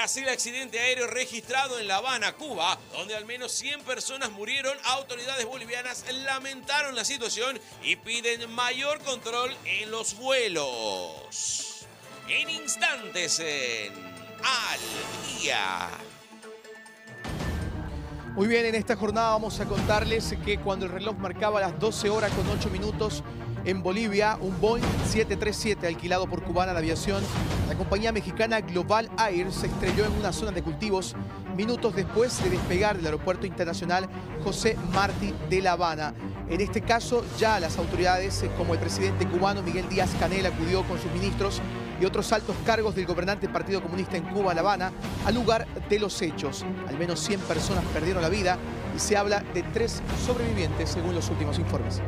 Tras el accidente aéreo registrado en La Habana, Cuba, donde al menos 100 personas murieron, autoridades bolivianas lamentaron la situación y piden mayor control en los vuelos. En instantes en Al Día. Muy bien, en esta jornada vamos a contarles que cuando el reloj marcaba las 12 horas con 8 minutos en Bolivia, un Boeing 737 alquilado por Cubana de Aviación, la compañía mexicana Global Air, se estrelló en una zona de cultivos minutos después de despegar del aeropuerto internacional José Martí de La Habana. En este caso, ya las autoridades, como el presidente cubano Miguel Díaz-Canel, acudió con sus ministros y otros altos cargos del gobernante del Partido Comunista en Cuba, La Habana, al lugar de los hechos. Al menos 100 personas perdieron la vida y se habla de 3 sobrevivientes, según los últimos informes.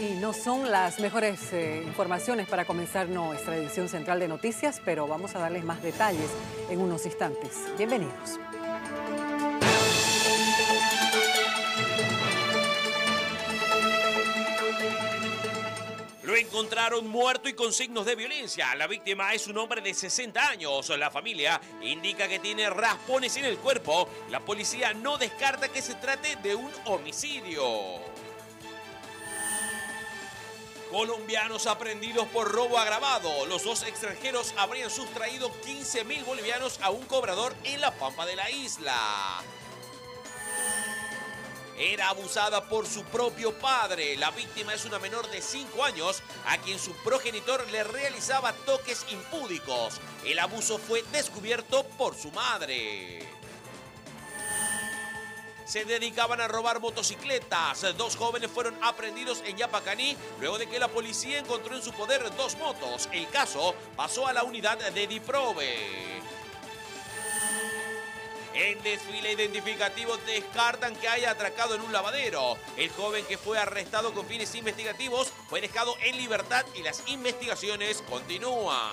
Y no son las mejores informaciones para comenzar nuestra edición central de noticias, pero vamos a darles más detalles en unos instantes. Bienvenidos. Lo encontraron muerto y con signos de violencia. La víctima es un hombre de 60 años. La familia indica que tiene raspones en el cuerpo. La policía no descarta que se trate de un homicidio. Colombianos aprendidos por robo agravado. Los 2 extranjeros habrían sustraído 15.000 bolivianos a un cobrador en la pampa de la isla. Era abusada por su propio padre. La víctima es una menor de 5 años a quien su progenitor le realizaba toques impúdicos. El abuso fue descubierto por su madre. Se dedicaban a robar motocicletas. 2 jóvenes fueron aprehendidos en Yapacaní luego de que la policía encontró en su poder 2 motos. El caso pasó a la unidad de DIPROVE. En desfile identificativo descartan que haya atracado en un lavadero. El joven que fue arrestado con fines investigativos fue dejado en libertad y las investigaciones continúan.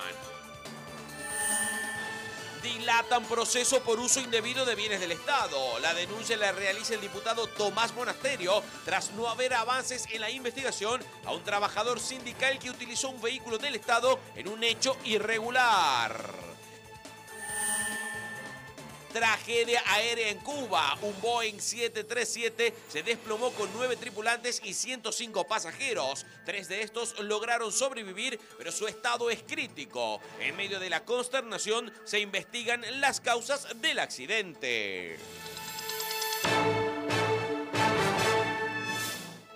Dilatan proceso por uso indebido de bienes del Estado. La denuncia la realiza el diputado Tomás Monasterio tras no haber avances en la investigación a un trabajador sindical que utilizó un vehículo del Estado en un hecho irregular. Tragedia aérea en Cuba. Un Boeing 737 se desplomó con 9 tripulantes y 105 pasajeros. 3 de estos lograron sobrevivir, pero su estado es crítico. En medio de la consternación se investigan las causas del accidente.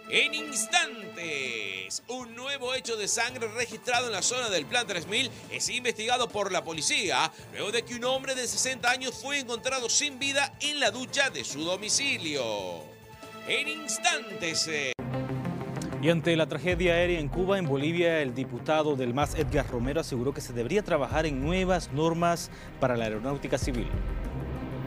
En instantes, un nuevo hecho de sangre registrado en la zona del Plan 3000 es investigado por la policía luego de que un hombre de 60 años fue encontrado sin vida en la ducha de su domicilio. En instantes. Y ante la tragedia aérea en Cuba, en Bolivia, el diputado del MAS, Edgar Romero, aseguró que se debería trabajar en nuevas normas para la aeronáutica civil.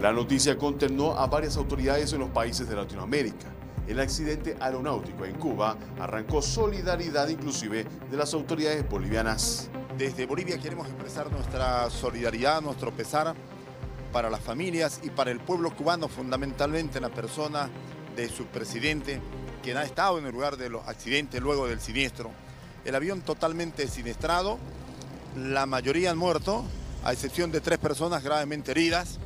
La noticia consternó a varias autoridades en los países de Latinoamérica. El accidente aeronáutico en Cuba arrancó solidaridad inclusive de las autoridades bolivianas. Desde Bolivia queremos expresar nuestra solidaridad, nuestro pesar para las familias y para el pueblo cubano, fundamentalmente en la persona de su presidente, quien ha estado en el lugar de los accidentes luego del siniestro. El avión totalmente siniestrado, la mayoría han muerto, a excepción de 3 personas gravemente heridas.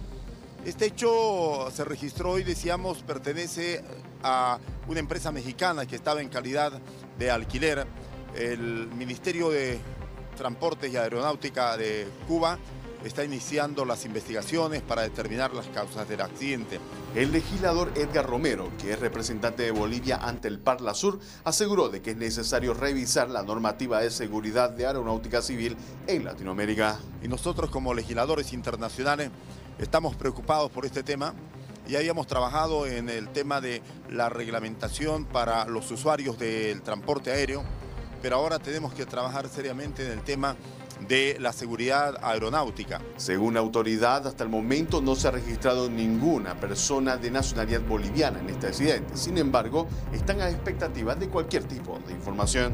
Este hecho se registró y decíamos pertenece a una empresa mexicana que estaba en calidad de alquiler. El Ministerio de Transportes y Aeronáutica de Cuba está iniciando las investigaciones para determinar las causas del accidente. El legislador Edgar Romero, que es representante de Bolivia ante el Parlasur, aseguró de que es necesario revisar la normativa de seguridad de aeronáutica civil en Latinoamérica. Y nosotros como legisladores internacionales estamos preocupados por este tema. Ya habíamos trabajado en el tema de la reglamentación para los usuarios del transporte aéreo, pero ahora tenemos que trabajar seriamente en el tema de la seguridad aeronáutica. Según la autoridad, hasta el momento no se ha registrado ninguna persona de nacionalidad boliviana en este accidente. Sin embargo, están a expectativa de cualquier tipo de información.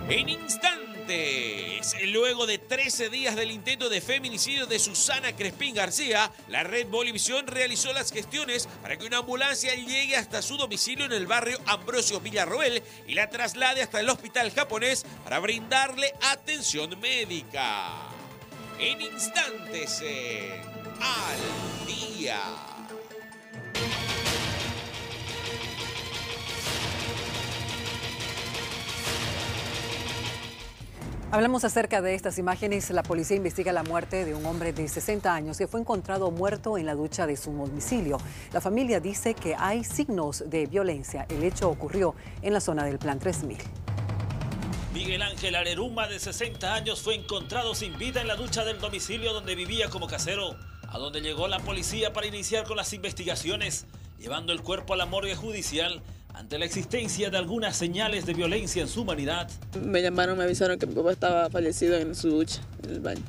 En instantes. deportes. Luego de 13 días del intento de feminicidio de Susana Crespín García, la Red Bolivisión realizó las gestiones para que una ambulancia llegue hasta su domicilio en el barrio Ambrosio Villarroel y la traslade hasta el hospital japonés para brindarle atención médica. En instantes, Al Día. Hablamos acerca de estas imágenes. La policía investiga la muerte de un hombre de 60 años que fue encontrado muerto en la ducha de su domicilio. La familia dice que hay signos de violencia. El hecho ocurrió en la zona del Plan 3000. Miguel Ángel Areruma, de 60 años, fue encontrado sin vida en la ducha del domicilio donde vivía como casero, a donde llegó la policía para iniciar con las investigaciones, llevando el cuerpo a la morgue judicial ante la existencia de algunas señales de violencia en su humanidad. Me llamaron, me avisaron que mi papá estaba fallecido en su ducha, en el baño.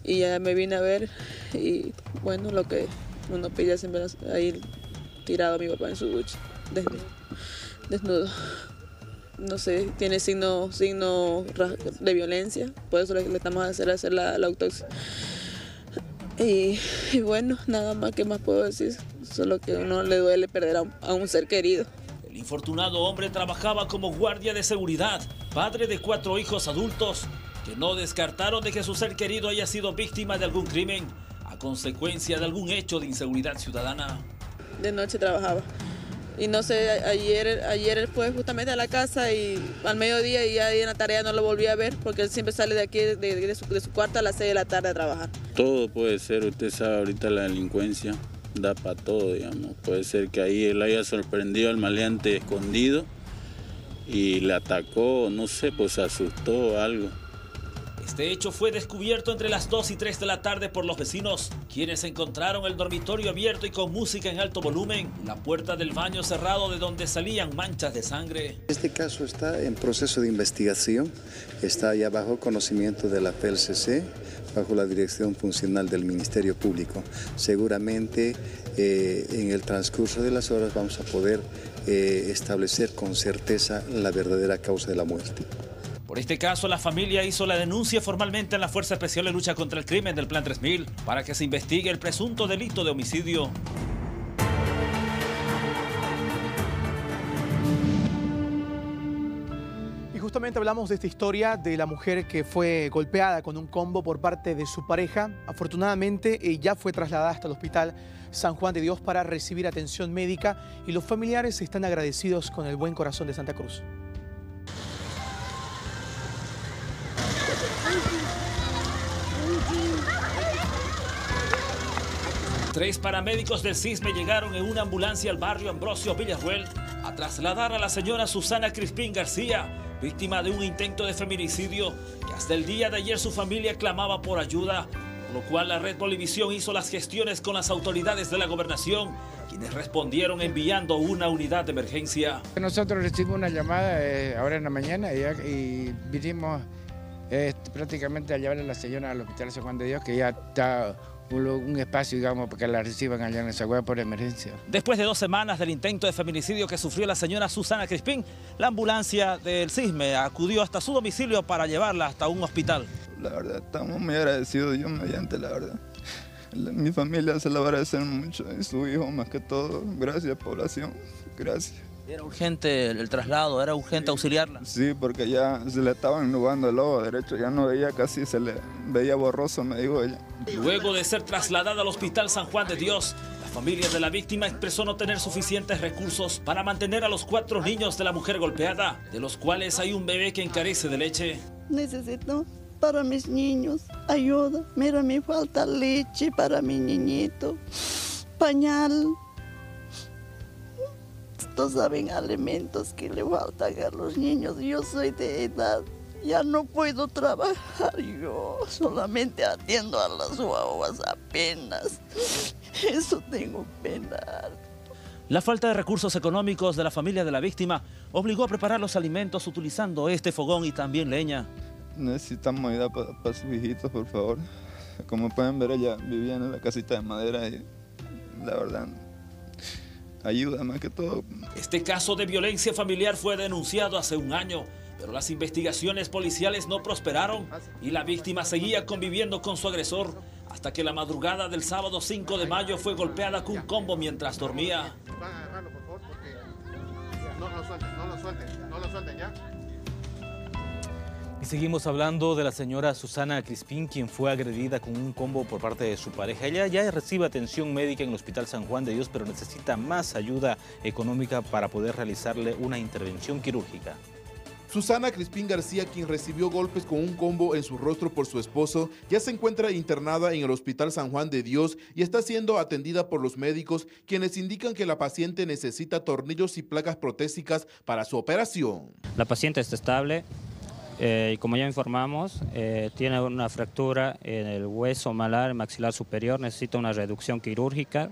Y ya me vine a ver y bueno, lo que uno pilla siempre ahí tirado mi papá en su ducha, desnudo. No sé, tiene signo de violencia, por eso le estamos a hacer la autopsia. Y bueno, nada más, ¿qué más puedo decir? Solo que a uno le duele perder a un ser querido. El infortunado hombre trabajaba como guardia de seguridad, padre de 4 hijos adultos, que no descartaron de que su ser querido haya sido víctima de algún crimen a consecuencia de algún hecho de inseguridad ciudadana. De noche trabajaba. Y no sé, ayer fue justamente a la casa y al mediodía y ya en la tarea no lo volví a ver porque él siempre sale de aquí de su cuarto a las 6 de la tarde a trabajar. Todo puede ser, usted sabe ahorita la delincuencia da para todo, digamos. Puede ser que ahí él haya sorprendido al maleante escondido y le atacó, no sé, pues se asustó o algo. Este hecho fue descubierto entre las 2 y 3 de la tarde por los vecinos, quienes encontraron el dormitorio abierto y con música en alto volumen, la puerta del baño cerrado de donde salían manchas de sangre. Este caso está en proceso de investigación, está ya bajo conocimiento de la PLCC, bajo la dirección funcional del Ministerio Público. Seguramente en el transcurso de las horas vamos a poder establecer con certeza la verdadera causa de la muerte. Por este caso, la familia hizo la denuncia formalmente en la Fuerza Especial de Lucha contra el Crimen del Plan 3000 para que se investigue el presunto delito de homicidio. Y justamente hablamos de esta historia de la mujer que fue golpeada con un combo por parte de su pareja. Afortunadamente, ya fue trasladada hasta el Hospital San Juan de Dios para recibir atención médica y los familiares están agradecidos con el buen corazón de Santa Cruz. Tres paramédicos del CISME llegaron en una ambulancia al barrio Ambrosio Villarroel a trasladar a la señora Susana Crespín García, víctima de un intento de feminicidio que hasta el día de ayer su familia clamaba por ayuda, por lo cual la Red Bolivisión hizo las gestiones con las autoridades de la gobernación, quienes respondieron enviando una unidad de emergencia. Nosotros recibimos una llamada ahora en la mañana y vinimos prácticamente a llevar a la señora al Hospital San Juan de Dios, que ya está un espacio, digamos, para que la reciban allá en esa web por emergencia. Después de 2 semanas del intento de feminicidio que sufrió la señora Susana Crespín, la ambulancia del CISME acudió hasta su domicilio para llevarla hasta un hospital. La verdad, estamos muy agradecidos, Dios mediante, la verdad. Mi familia se lo va a agradecer mucho, y su hijo más que todo. Gracias, población, gracias. ¿Era urgente el traslado? ¿Era urgente auxiliarla? Sí, porque ya se le estaban nubando el ojo derecho, ya no veía casi, se le veía borroso, me dijo ella. Luego de ser trasladada al Hospital San Juan de Dios, la familia de la víctima expresó no tener suficientes recursos para mantener a los 4 niños de la mujer golpeada, de los cuales hay un bebé que encarece de leche. Necesito para mis niños ayuda. Mira, me falta leche para mi niñito, pañal. No saben alimentos que le faltan a los niños. Yo soy de edad, ya no puedo trabajar. Yo solamente atiendo a las guaguas apenas. Eso tengo pena. La falta de recursos económicos de la familia de la víctima obligó a preparar los alimentos utilizando este fogón y también leña. Necesitamos ayuda para sus hijitos, por favor. Como pueden ver, ella vivía en la casita de madera y la verdad, ayuda más que todo. Este caso de violencia familiar fue denunciado hace un año, pero las investigaciones policiales no prosperaron y la víctima seguía conviviendo con su agresor hasta que la madrugada del sábado 5 de mayo fue golpeada con un combo mientras dormía. Van a agarrarlo, por favor, porque no lo suelten, ¿ya? Y seguimos hablando de la señora Susana Crispín, quien fue agredida con un combo por parte de su pareja. Ella ya recibe atención médica en el Hospital San Juan de Dios, pero necesita más ayuda económica para poder realizarle una intervención quirúrgica. Susana Crispín García, quien recibió golpes con un combo en su rostro por su esposo, ya se encuentra internada en el Hospital San Juan de Dios y está siendo atendida por los médicos, quienes indican que la paciente necesita tornillos y placas protésicas para su operación. La paciente está estable y como ya informamos, tiene una fractura en el hueso malar maxilar superior, necesita una reducción quirúrgica.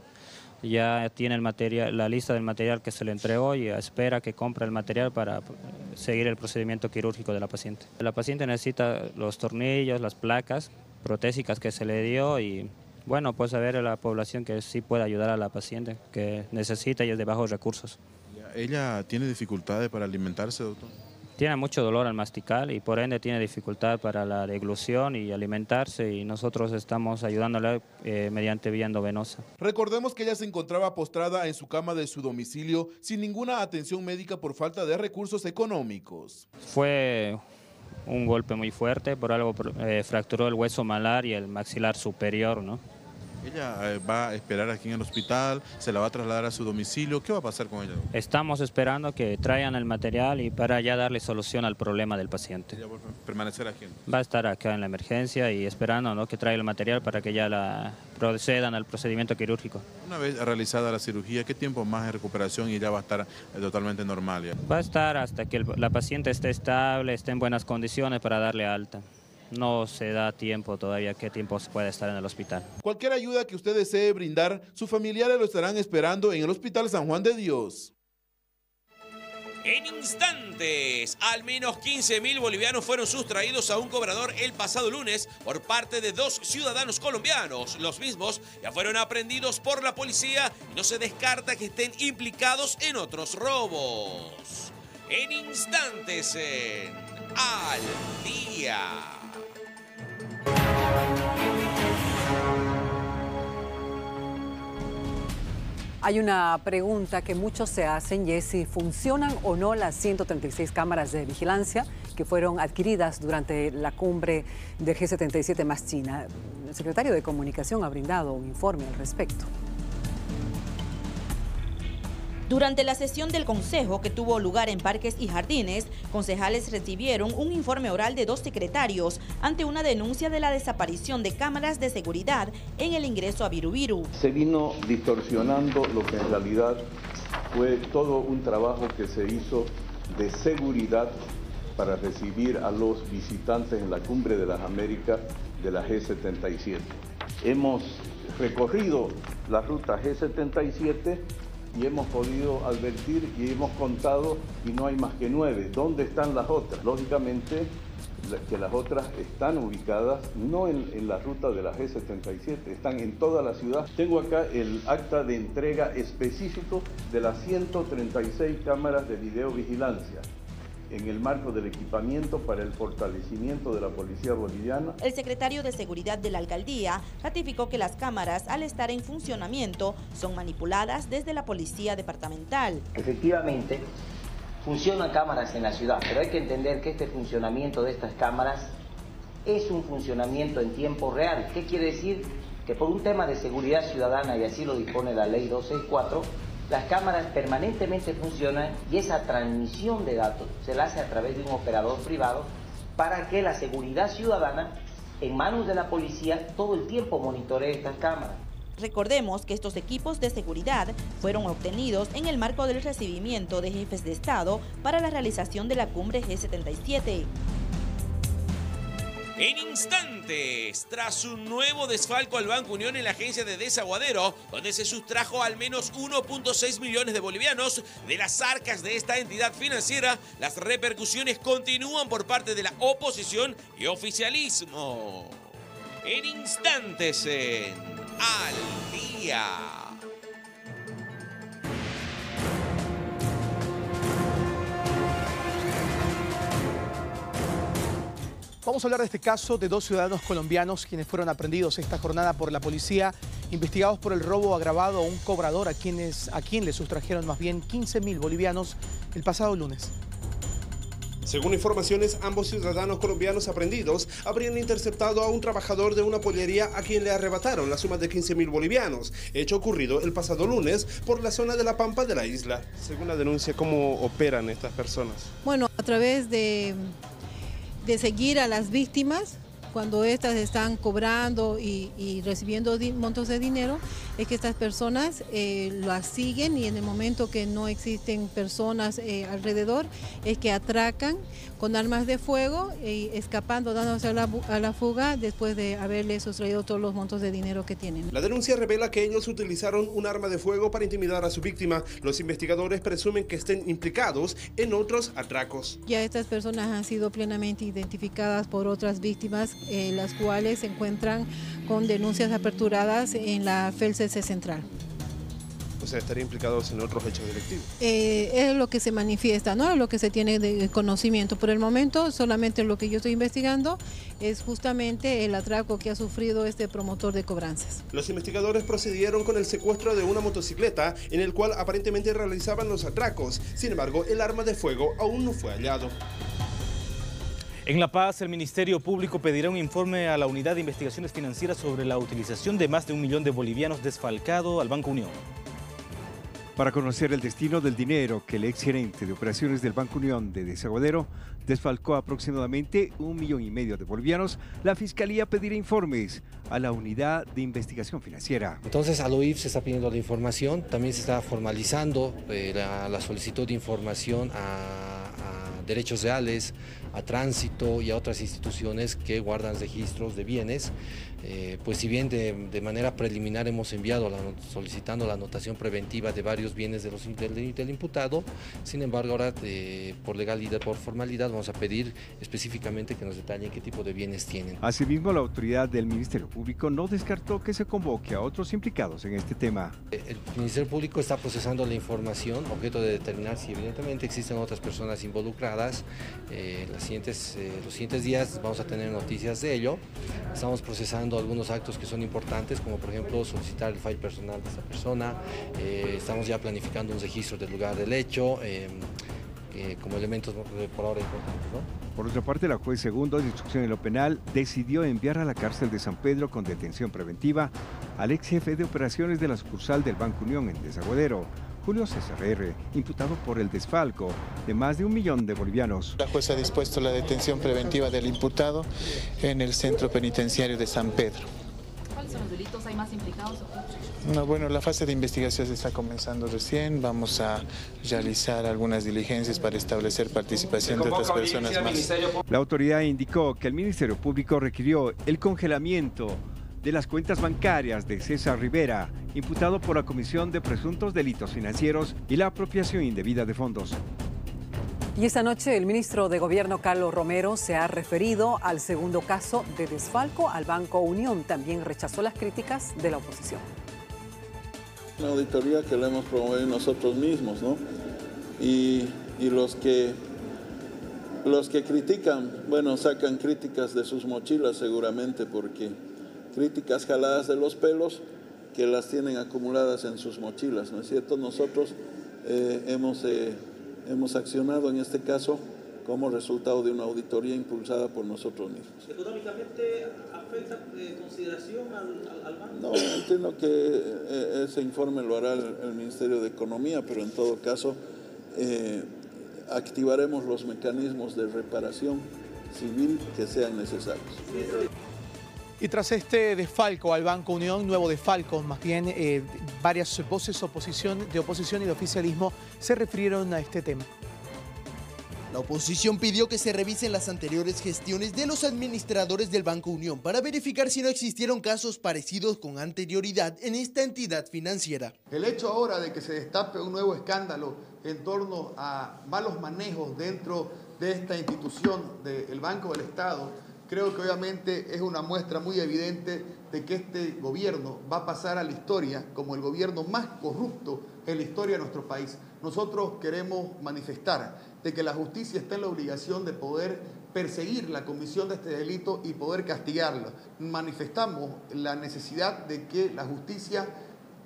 Ya tiene el material, la lista del material que se le entregó y espera que compre el material para seguir el procedimiento quirúrgico de la paciente. La paciente necesita los tornillos, las placas protésicas que se le dio y bueno, pues a ver a la población que sí puede ayudar a la paciente que necesita y es de bajos recursos. ¿Ella tiene dificultades para alimentarse, doctor? Tiene mucho dolor al masticar y por ende tiene dificultad para la deglución y alimentarse y nosotros estamos ayudándola mediante vía endovenosa. Recordemos que ella se encontraba postrada en su cama de su domicilio sin ninguna atención médica por falta de recursos económicos. Fue un golpe muy fuerte, por algo fracturó el hueso malar y el maxilar superior, ¿no? Ella va a esperar aquí en el hospital, se la va a trasladar a su domicilio. ¿Qué va a pasar con ella? Estamos esperando que traigan el material y para ya darle solución al problema del paciente. ¿Ella va a permanecer aquí? Va a estar acá en la emergencia y esperando, ¿no?, que traiga el material para que ya procedan al procedimiento quirúrgico. Una vez realizada la cirugía, ¿qué tiempo más de recuperación y ya va a estar totalmente normal? ¿Ya? Va a estar hasta que la paciente esté estable, esté en buenas condiciones para darle alta. No se da tiempo todavía, qué tiempo se puede estar en el hospital. Cualquier ayuda que usted desee brindar, sus familiares lo estarán esperando en el Hospital San Juan de Dios. En instantes, al menos 15.000 bolivianos fueron sustraídos a un cobrador el pasado lunes por parte de 2 ciudadanos colombianos. Los mismos ya fueron aprehendidos por la policía y no se descarta que estén implicados en otros robos. En instantes, en Al Día. Hay una pregunta que muchos se hacen y es si funcionan o no las 136 cámaras de vigilancia que fueron adquiridas durante la cumbre del G77 más China. El secretario de Comunicación ha brindado un informe al respecto. Durante la sesión del Consejo que tuvo lugar en Parques y Jardines, concejales recibieron un informe oral de 2 secretarios ante una denuncia de la desaparición de cámaras de seguridad en el ingreso a Birubiru. Se vino distorsionando lo que en realidad fue todo un trabajo que se hizo de seguridad para recibir a los visitantes en la Cumbre de las Américas de la G77. Hemos recorrido la ruta G77 y hemos podido advertir y hemos contado y no hay más que 9. ¿Dónde están las otras? Lógicamente que las otras están ubicadas no en la ruta de la G77, están en toda la ciudad. Tengo acá el acta de entrega específico de las 136 cámaras de videovigilancia en el marco del equipamiento para el fortalecimiento de la policía boliviana. El secretario de Seguridad de la Alcaldía ratificó que las cámaras, al estar en funcionamiento, son manipuladas desde la Policía Departamental. Efectivamente, funcionan cámaras en la ciudad, pero hay que entender que este funcionamiento de estas cámaras es un funcionamiento en tiempo real. ¿Qué quiere decir? Que por un tema de seguridad ciudadana, y así lo dispone la Ley 264, las cámaras permanentemente funcionan y esa transmisión de datos se la hace a través de un operador privado para que la seguridad ciudadana, en manos de la policía, todo el tiempo monitoree estas cámaras. Recordemos que estos equipos de seguridad fueron obtenidos en el marco del recibimiento de jefes de Estado para la realización de la cumbre G77. En instantes, tras un nuevo desfalco al Banco Unión en la agencia de Desaguadero, donde se sustrajo al menos 1.6 millones de bolivianos de las arcas de esta entidad financiera, las repercusiones continúan por parte de la oposición y oficialismo. En instantes, en Al Día. Vamos a hablar de este caso de 2 ciudadanos colombianos quienes fueron aprendidos esta jornada por la policía, investigados por el robo agravado a un cobrador a quien le sustrajeron más bien 15.000 bolivianos el pasado lunes. Según informaciones, ambos ciudadanos colombianos aprendidos habrían interceptado a un trabajador de una pollería a quien le arrebataron la suma de 15.000 bolivianos, hecho ocurrido el pasado lunes por la zona de La Pampa de la isla. Según la denuncia, ¿cómo operan estas personas? Bueno, a través de seguir a las víctimas cuando éstas están cobrando y recibiendo montos de dinero, es que estas personas las siguen y en el momento que no existen personas alrededor, es que atracan con armas de fuego, escapando, dándose a la fuga después de haberle sustraído todos los montos de dinero que tienen. La denuncia revela que ellos utilizaron un arma de fuego para intimidar a su víctima. Los investigadores presumen que estén implicados en otros atracos. Ya estas personas han sido plenamente identificadas por otras víctimas, las cuales se encuentran con denuncias aperturadas en la FELCC Central. O sea, estarían implicados en otros hechos delictivos. Es lo que se manifiesta, ¿no? Lo que se tiene de conocimiento. Por el momento, solamente lo que yo estoy investigando es justamente el atraco que ha sufrido este promotor de cobranzas. Los investigadores procedieron con el secuestro de una motocicleta en el cual aparentemente realizaban los atracos. Sin embargo, el arma de fuego aún no fue hallado. En La Paz, el Ministerio Público pedirá un informe a la Unidad de Investigaciones Financieras sobre la utilización de más de 1 millón de bolivianos desfalcado al Banco Unión. Para conocer el destino del dinero que el exgerente de operaciones del Banco Unión de Desaguadero desfalcó aproximadamente 1,5 millones de bolivianos, la Fiscalía pedirá informes a la Unidad de Investigación Financiera. Entonces a la UIF se está pidiendo la información, también se está formalizando la solicitud de información a derechos reales, a tránsito y a otras instituciones que guardan registros de bienes. Pues si bien de manera preliminar hemos enviado solicitando la anotación preventiva de varios bienes del imputado, sin embargo ahora por legalidad, por formalidad vamos a pedir específicamente que nos detallen qué tipo de bienes tienen. Asimismo, la autoridad del Ministerio Público no descartó que se convoque a otros implicados en este tema. El Ministerio Público está procesando la información, objeto de determinar si evidentemente existen otras personas involucradas. Los siguientes días vamos a tener noticias de ello. Estamos procesando algunos actos que son importantes, como por ejemplo solicitar el file personal de esta persona. Estamos ya planificando un registro del lugar del hecho, como elementos por ahora importantes, ¿no? Por otra parte, la juez segundo de instrucción en lo penal decidió enviar a la cárcel de San Pedro con detención preventiva al ex jefe de operaciones de la sucursal del Banco Unión en Desaguadero, Julio César R., imputado por el desfalco de más de 1 millón de bolivianos. La jueza ha dispuesto la detención preventiva del imputado en el centro penitenciario de San Pedro. ¿Cuáles son los delitos? ¿Hay más implicados? No, bueno, la fase de investigación se está comenzando recién. Vamos a realizar algunas diligencias para establecer participación de otras personas más. La autoridad indicó que el Ministerio Público requirió el congelamiento de las cuentas bancarias de César Rivera, imputado por la Comisión de Presuntos Delitos Financieros y la apropiación indebida de fondos. Y esta noche el ministro de Gobierno, Carlos Romero, se ha referido al segundo caso de desfalco al Banco Unión. También rechazó las críticas de la oposición. Una auditoría que la hemos promovido nosotros mismos, ¿no? Y los que critican, bueno, sacan críticas de sus mochilas seguramente, porque críticas jaladas de los pelos que las tienen acumuladas en sus mochilas, ¿no es cierto? Nosotros hemos accionado en este caso como resultado de una auditoría impulsada por nosotros mismos. ¿Económicamente afecta consideración al banco? No, entiendo que ese informe lo hará el Ministerio de Economía, pero en todo caso activaremos los mecanismos de reparación civil que sean necesarios. Y tras este desfalco al Banco Unión, nuevo desfalco más bien, varias voces de oposición y de oficialismo se refirieron a este tema. La oposición pidió que se revisen las anteriores gestiones de los administradores del Banco Unión para verificar si no existieron casos parecidos con anterioridad en esta entidad financiera. El hecho ahora de que se destape un nuevo escándalo en torno a malos manejos dentro de esta institución del Banco del Estado, creo que obviamente es una muestra muy evidente de que este gobierno va a pasar a la historia como el gobierno más corrupto en la historia de nuestro país. Nosotros queremos manifestar de que la justicia está en la obligación de poder perseguir la comisión de este delito y poder castigarlo. Manifestamos la necesidad de que la justicia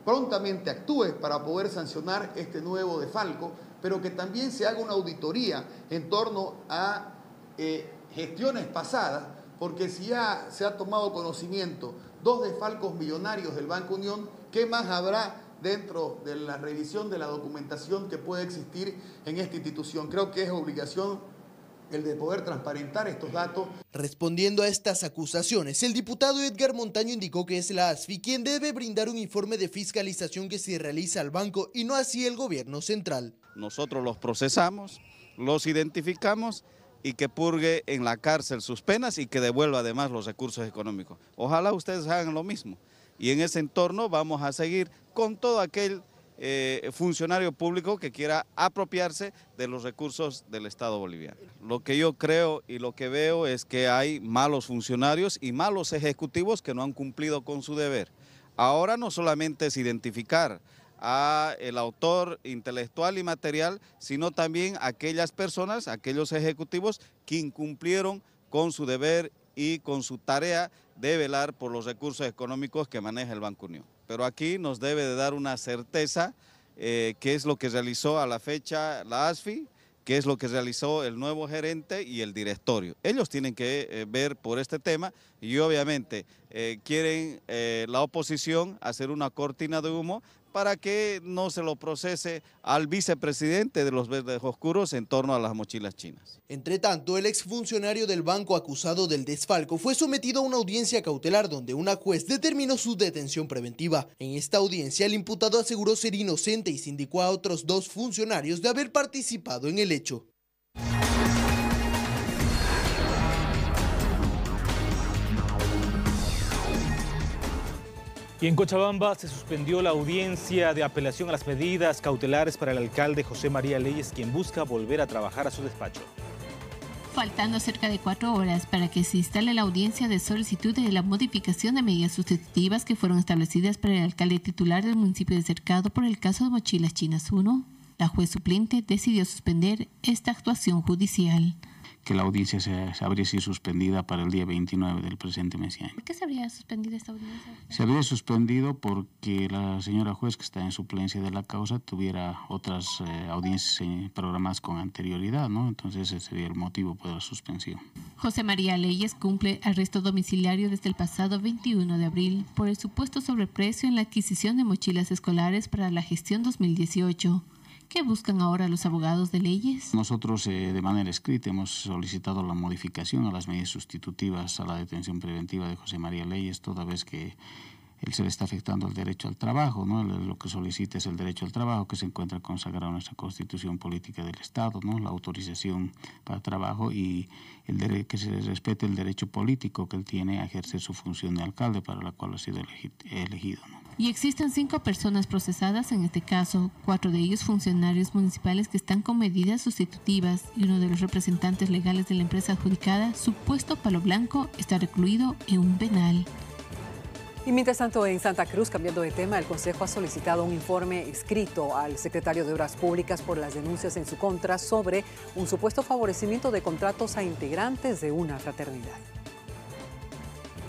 prontamente actúe para poder sancionar este nuevo desfalco, pero que también se haga una auditoría en torno a gestiones pasadas, porque si ya se ha tomado conocimiento 2 desfalcos millonarios del Banco Unión, ¿qué más habrá dentro de la revisión de la documentación que puede existir en esta institución? Creo que es obligación el de poder transparentar estos datos. Respondiendo a estas acusaciones, el diputado Edgar Montaño indicó que es la ASFI quien debe brindar un informe de fiscalización que se realiza al banco y no así el gobierno central. Nosotros los procesamos, los identificamos y que purgue en la cárcel sus penas y que devuelva además los recursos económicos. Ojalá ustedes hagan lo mismo y en ese entorno vamos a seguir con todo aquel funcionario público que quiera apropiarse de los recursos del Estado boliviano. Lo que yo creo y lo que veo es que hay malos funcionarios y malos ejecutivos que no han cumplido con su deber. Ahora no solamente es identificar a el autor intelectual y material, sino también aquellas personas, aquellos ejecutivos que incumplieron con su deber y con su tarea de velar por los recursos económicos que maneja el Banco Unión. Pero aquí nos debe de dar una certeza qué es lo que realizó a la fecha la ASFI, qué es lo que realizó el nuevo gerente y el directorio. Ellos tienen que ver por este tema y obviamente quieren la oposición hacer una cortina de humo para que no se lo procese al vicepresidente de los Verdes Oscuros en torno a las mochilas chinas. Entre tanto, el exfuncionario del banco acusado del desfalco fue sometido a una audiencia cautelar donde una juez determinó su detención preventiva. En esta audiencia, el imputado aseguró ser inocente y sindicó a otros 2 funcionarios de haber participado en el hecho. Y en Cochabamba se suspendió la audiencia de apelación a las medidas cautelares para el alcalde José María Leyes, quien busca volver a trabajar a su despacho. Faltando cerca de 4 horas para que se instale la audiencia de solicitud de la modificación de medidas sustitutivas que fueron establecidas para el alcalde titular del municipio de Cercado por el caso de Mochilas Chinas 1, la juez suplente decidió suspender esta actuación judicial. Que la audiencia se habría sido suspendida para el día 29 del presente mes. ¿Por qué se habría suspendido esta audiencia? Se habría suspendido porque la señora juez, que está en suplencia de la causa, tuviera otras audiencias programadas con anterioridad, ¿no? Entonces ese sería el motivo por la suspensión. José María Leyes cumple arresto domiciliario desde el pasado 21 de abril por el supuesto sobreprecio en la adquisición de mochilas escolares para la gestión 2018. ¿Qué buscan ahora los abogados de Leyes? Nosotros de manera escrita hemos solicitado la modificación a las medidas sustitutivas a la detención preventiva de José María Leyes, toda vez que él se le está afectando el derecho al trabajo, ¿no? Lo que solicita es el derecho al trabajo que se encuentra consagrado en nuestra Constitución Política del Estado, ¿no? La autorización para trabajo y que se le respete el derecho político que él tiene a ejercer su función de alcalde para la cual ha sido elegido, ¿no? Y existen 5 personas procesadas en este caso, 4 de ellos funcionarios municipales que están con medidas sustitutivas y uno de los representantes legales de la empresa adjudicada, supuesto palo blanco, está recluido en un penal. Y mientras tanto, en Santa Cruz, cambiando de tema, el Consejo ha solicitado un informe escrito al secretario de Obras Públicas por las denuncias en su contra sobre un supuesto favorecimiento de contratos a integrantes de una fraternidad.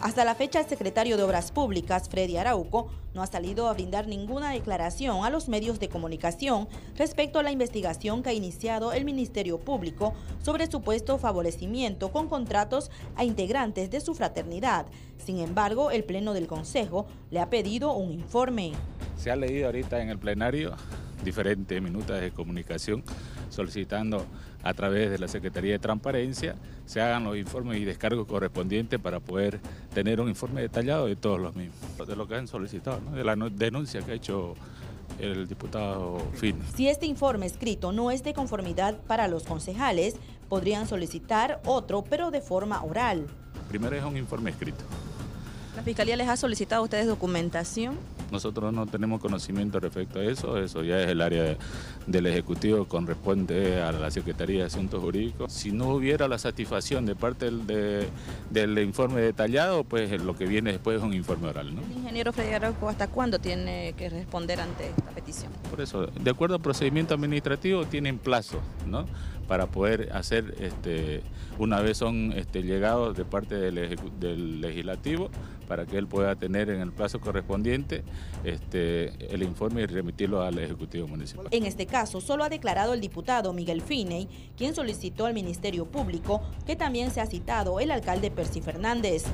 Hasta la fecha, el secretario de Obras Públicas, Freddy Arauco, no ha salido a brindar ninguna declaración a los medios de comunicación respecto a la investigación que ha iniciado el Ministerio Público sobre supuesto favorecimiento con contratos a integrantes de su fraternidad. Sin embargo, el Pleno del Consejo le ha pedido un informe. Se ha leído ahorita en el plenario diferentes minutas de comunicación solicitando a través de la Secretaría de Transparencia se hagan los informes y descargos correspondientes para poder tener un informe detallado de todos los mismos, de lo que han solicitado, ¿no? De la denuncia que ha hecho el diputado Fino. Si este informe escrito no es de conformidad para los concejales, podrían solicitar otro, pero de forma oral. Primero es un informe escrito. ¿La Fiscalía les ha solicitado a ustedes documentación? Nosotros no tenemos conocimiento respecto a eso ya es el área del Ejecutivo, corresponde a la Secretaría de Asuntos Jurídicos. Si no hubiera la satisfacción de parte del informe detallado, pues lo que viene después es un informe oral, ¿no? El ingeniero Freddy Arauco, ¿hasta cuándo tiene que responder ante esta petición? Por eso, de acuerdo al procedimiento administrativo, tienen plazo, ¿no?, para poder hacer, una vez son llegados de parte del legislativo, para que él pueda tener en el plazo correspondiente el informe y remitirlo al Ejecutivo Municipal. En este caso, solo ha declarado el diputado Miguel Finney, quien solicitó al Ministerio Público que también sea citado el alcalde Percy Fernández.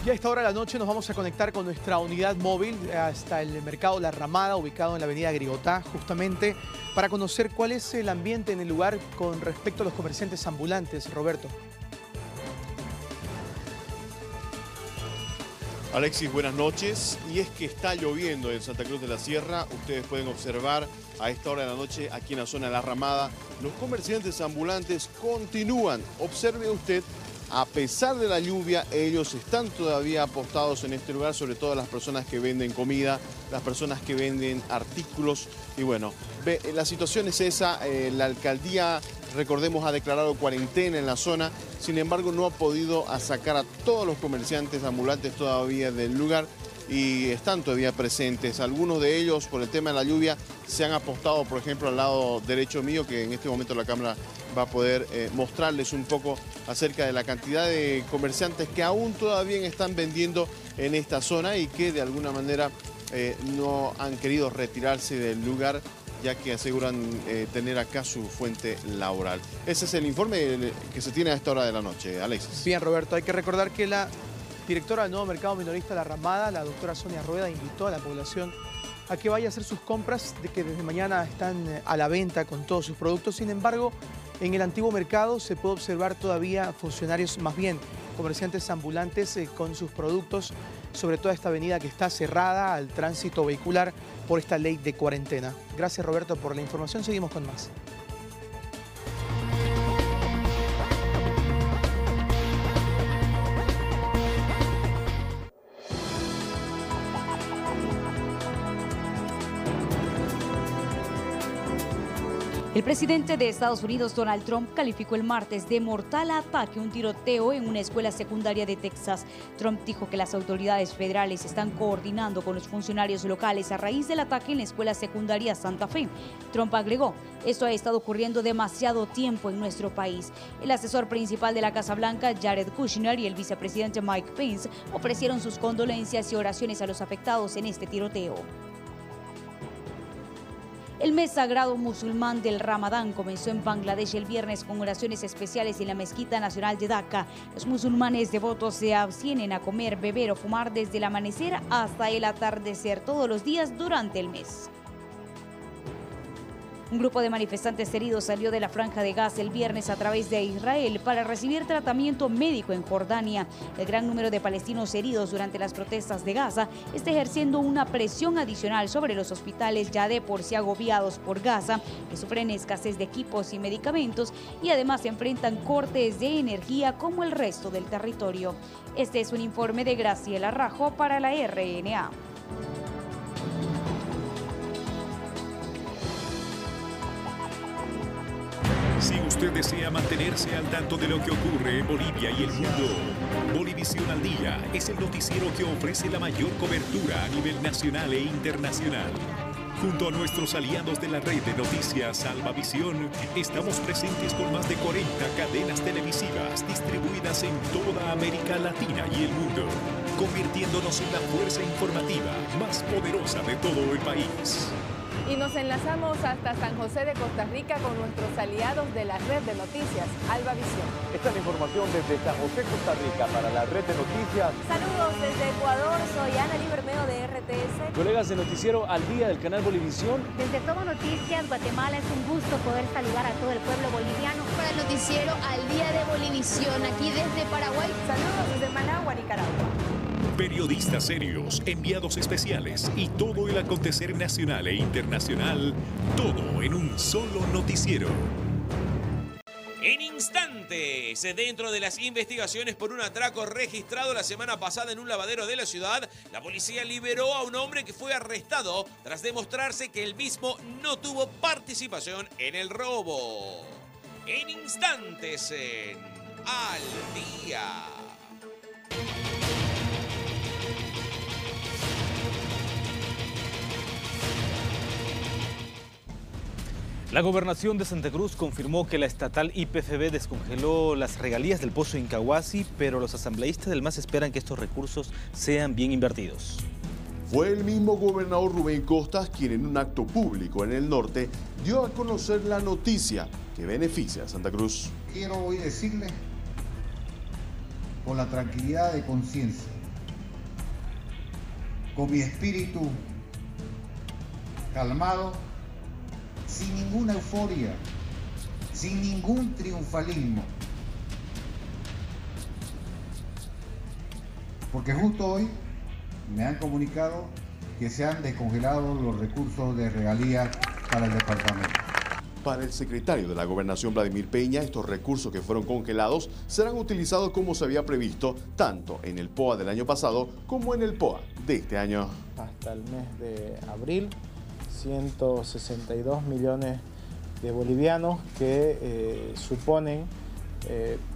Y a esta hora de la noche nos vamos a conectar con nuestra unidad móvil hasta el mercado La Ramada, ubicado en la avenida Grigotá, justamente para conocer cuál es el ambiente en el lugar con respecto a los comerciantes ambulantes. Roberto. Alexis, buenas noches. Y es que está lloviendo en Santa Cruz de la Sierra. Ustedes pueden observar a esta hora de la noche aquí en la zona de La Ramada. Los comerciantes ambulantes continúan. Observe usted. A pesar de la lluvia, ellos están todavía apostados en este lugar, sobre todo las personas que venden comida, las personas que venden artículos. Y bueno, la situación es esa. La alcaldía, recordemos, ha declarado cuarentena en la zona. Sin embargo, no ha podido sacar a todos los comerciantes ambulantes todavía del lugar y están todavía presentes. Algunos de ellos, por el tema de la lluvia, se han apostado, por ejemplo, al lado derecho mío, que en este momento la cámara va a poder mostrarles un poco acerca de la cantidad de comerciantes que aún todavía están vendiendo en esta zona y que de alguna manera no han querido retirarse del lugar, ya que aseguran tener acá su fuente laboral. Ese es el informe que se tiene a esta hora de la noche. Alexis. Bien, Roberto, hay que recordar que la directora del nuevo mercado minorista La Ramada, la doctora Sonia Rueda, invitó a la población a que vaya a hacer sus compras, de que desde mañana están a la venta con todos sus productos. Sin embargo, en el antiguo mercado se puede observar todavía funcionarios, más bien comerciantes ambulantes con sus productos, sobre toda esta avenida que está cerrada al tránsito vehicular por esta ley de cuarentena. Gracias, Roberto, por la información. Seguimos con más. El presidente de Estados Unidos, Donald Trump, calificó el martes de mortal ataque un tiroteo en una escuela secundaria de Texas. Trump dijo que las autoridades federales están coordinando con los funcionarios locales a raíz del ataque en la escuela secundaria Santa Fe. Trump agregó: esto ha estado ocurriendo demasiado tiempo en nuestro país. El asesor principal de la Casa Blanca, Jared Kushner, y el vicepresidente Mike Pence ofrecieron sus condolencias y oraciones a los afectados en este tiroteo. El mes sagrado musulmán del Ramadán comenzó en Bangladesh el viernes con oraciones especiales en la Mezquita Nacional de Dhaka. Los musulmanes devotos se abstienen a comer, beber o fumar desde el amanecer hasta el atardecer todos los días durante el mes. Un grupo de manifestantes heridos salió de la Franja de Gaza el viernes a través de Israel para recibir tratamiento médico en Jordania. El gran número de palestinos heridos durante las protestas de Gaza está ejerciendo una presión adicional sobre los hospitales ya de por sí agobiados por Gaza, que sufren escasez de equipos y medicamentos y además enfrentan cortes de energía como el resto del territorio. Este es un informe de Graciela Rajo para la RNA. Si usted desea mantenerse al tanto de lo que ocurre en Bolivia y el mundo, Bolivisión al Día es el noticiero que ofrece la mayor cobertura a nivel nacional e internacional. Junto a nuestros aliados de la red de noticias Salvavisión, estamos presentes con más de 40 cadenas televisivas distribuidas en toda América Latina y el mundo, convirtiéndonos en la fuerza informativa más poderosa de todo el país. Y nos enlazamos hasta San José de Costa Rica con nuestros aliados de la red de noticias Albavisión. Esta es la información desde San José, Costa Rica para la red de noticias. Saludos desde Ecuador, soy Ana Bermeo de RTS. Colegas de Noticiero al Día del canal Bolivisión. Desde Todo Noticias Guatemala es un gusto poder saludar a todo el pueblo boliviano. Para el noticiero al Día de Bolivisión, aquí desde Paraguay. Saludos desde Managua, Nicaragua. Periodistas serios, enviados especiales y todo el acontecer nacional e internacional, todo en un solo noticiero. En instantes, dentro de las investigaciones por un atraco registrado la semana pasada en un lavadero de la ciudad, la policía liberó a un hombre que fue arrestado tras demostrarse que el mismo no tuvo participación en el robo. En instantes, en Al Día. La Gobernación de Santa Cruz confirmó que la estatal YPFB descongeló las regalías del pozo Incahuasi, pero los asambleístas del MAS esperan que estos recursos sean bien invertidos. Fue el mismo gobernador Rubén Costas quien en un acto público en el norte dio a conocer la noticia que beneficia a Santa Cruz. Quiero hoy decirles, con la tranquilidad de conciencia, con mi espíritu calmado, sin ninguna euforia, sin ningún triunfalismo, porque justo hoy me han comunicado que se han descongelado los recursos de regalía para el departamento. Para el secretario de la Gobernación, Vladimir Peña, estos recursos que fueron congelados serán utilizados como se había previsto, tanto en el POA del año pasado como en el POA de este año. Hasta el mes de abril, 162 millones de bolivianos que suponen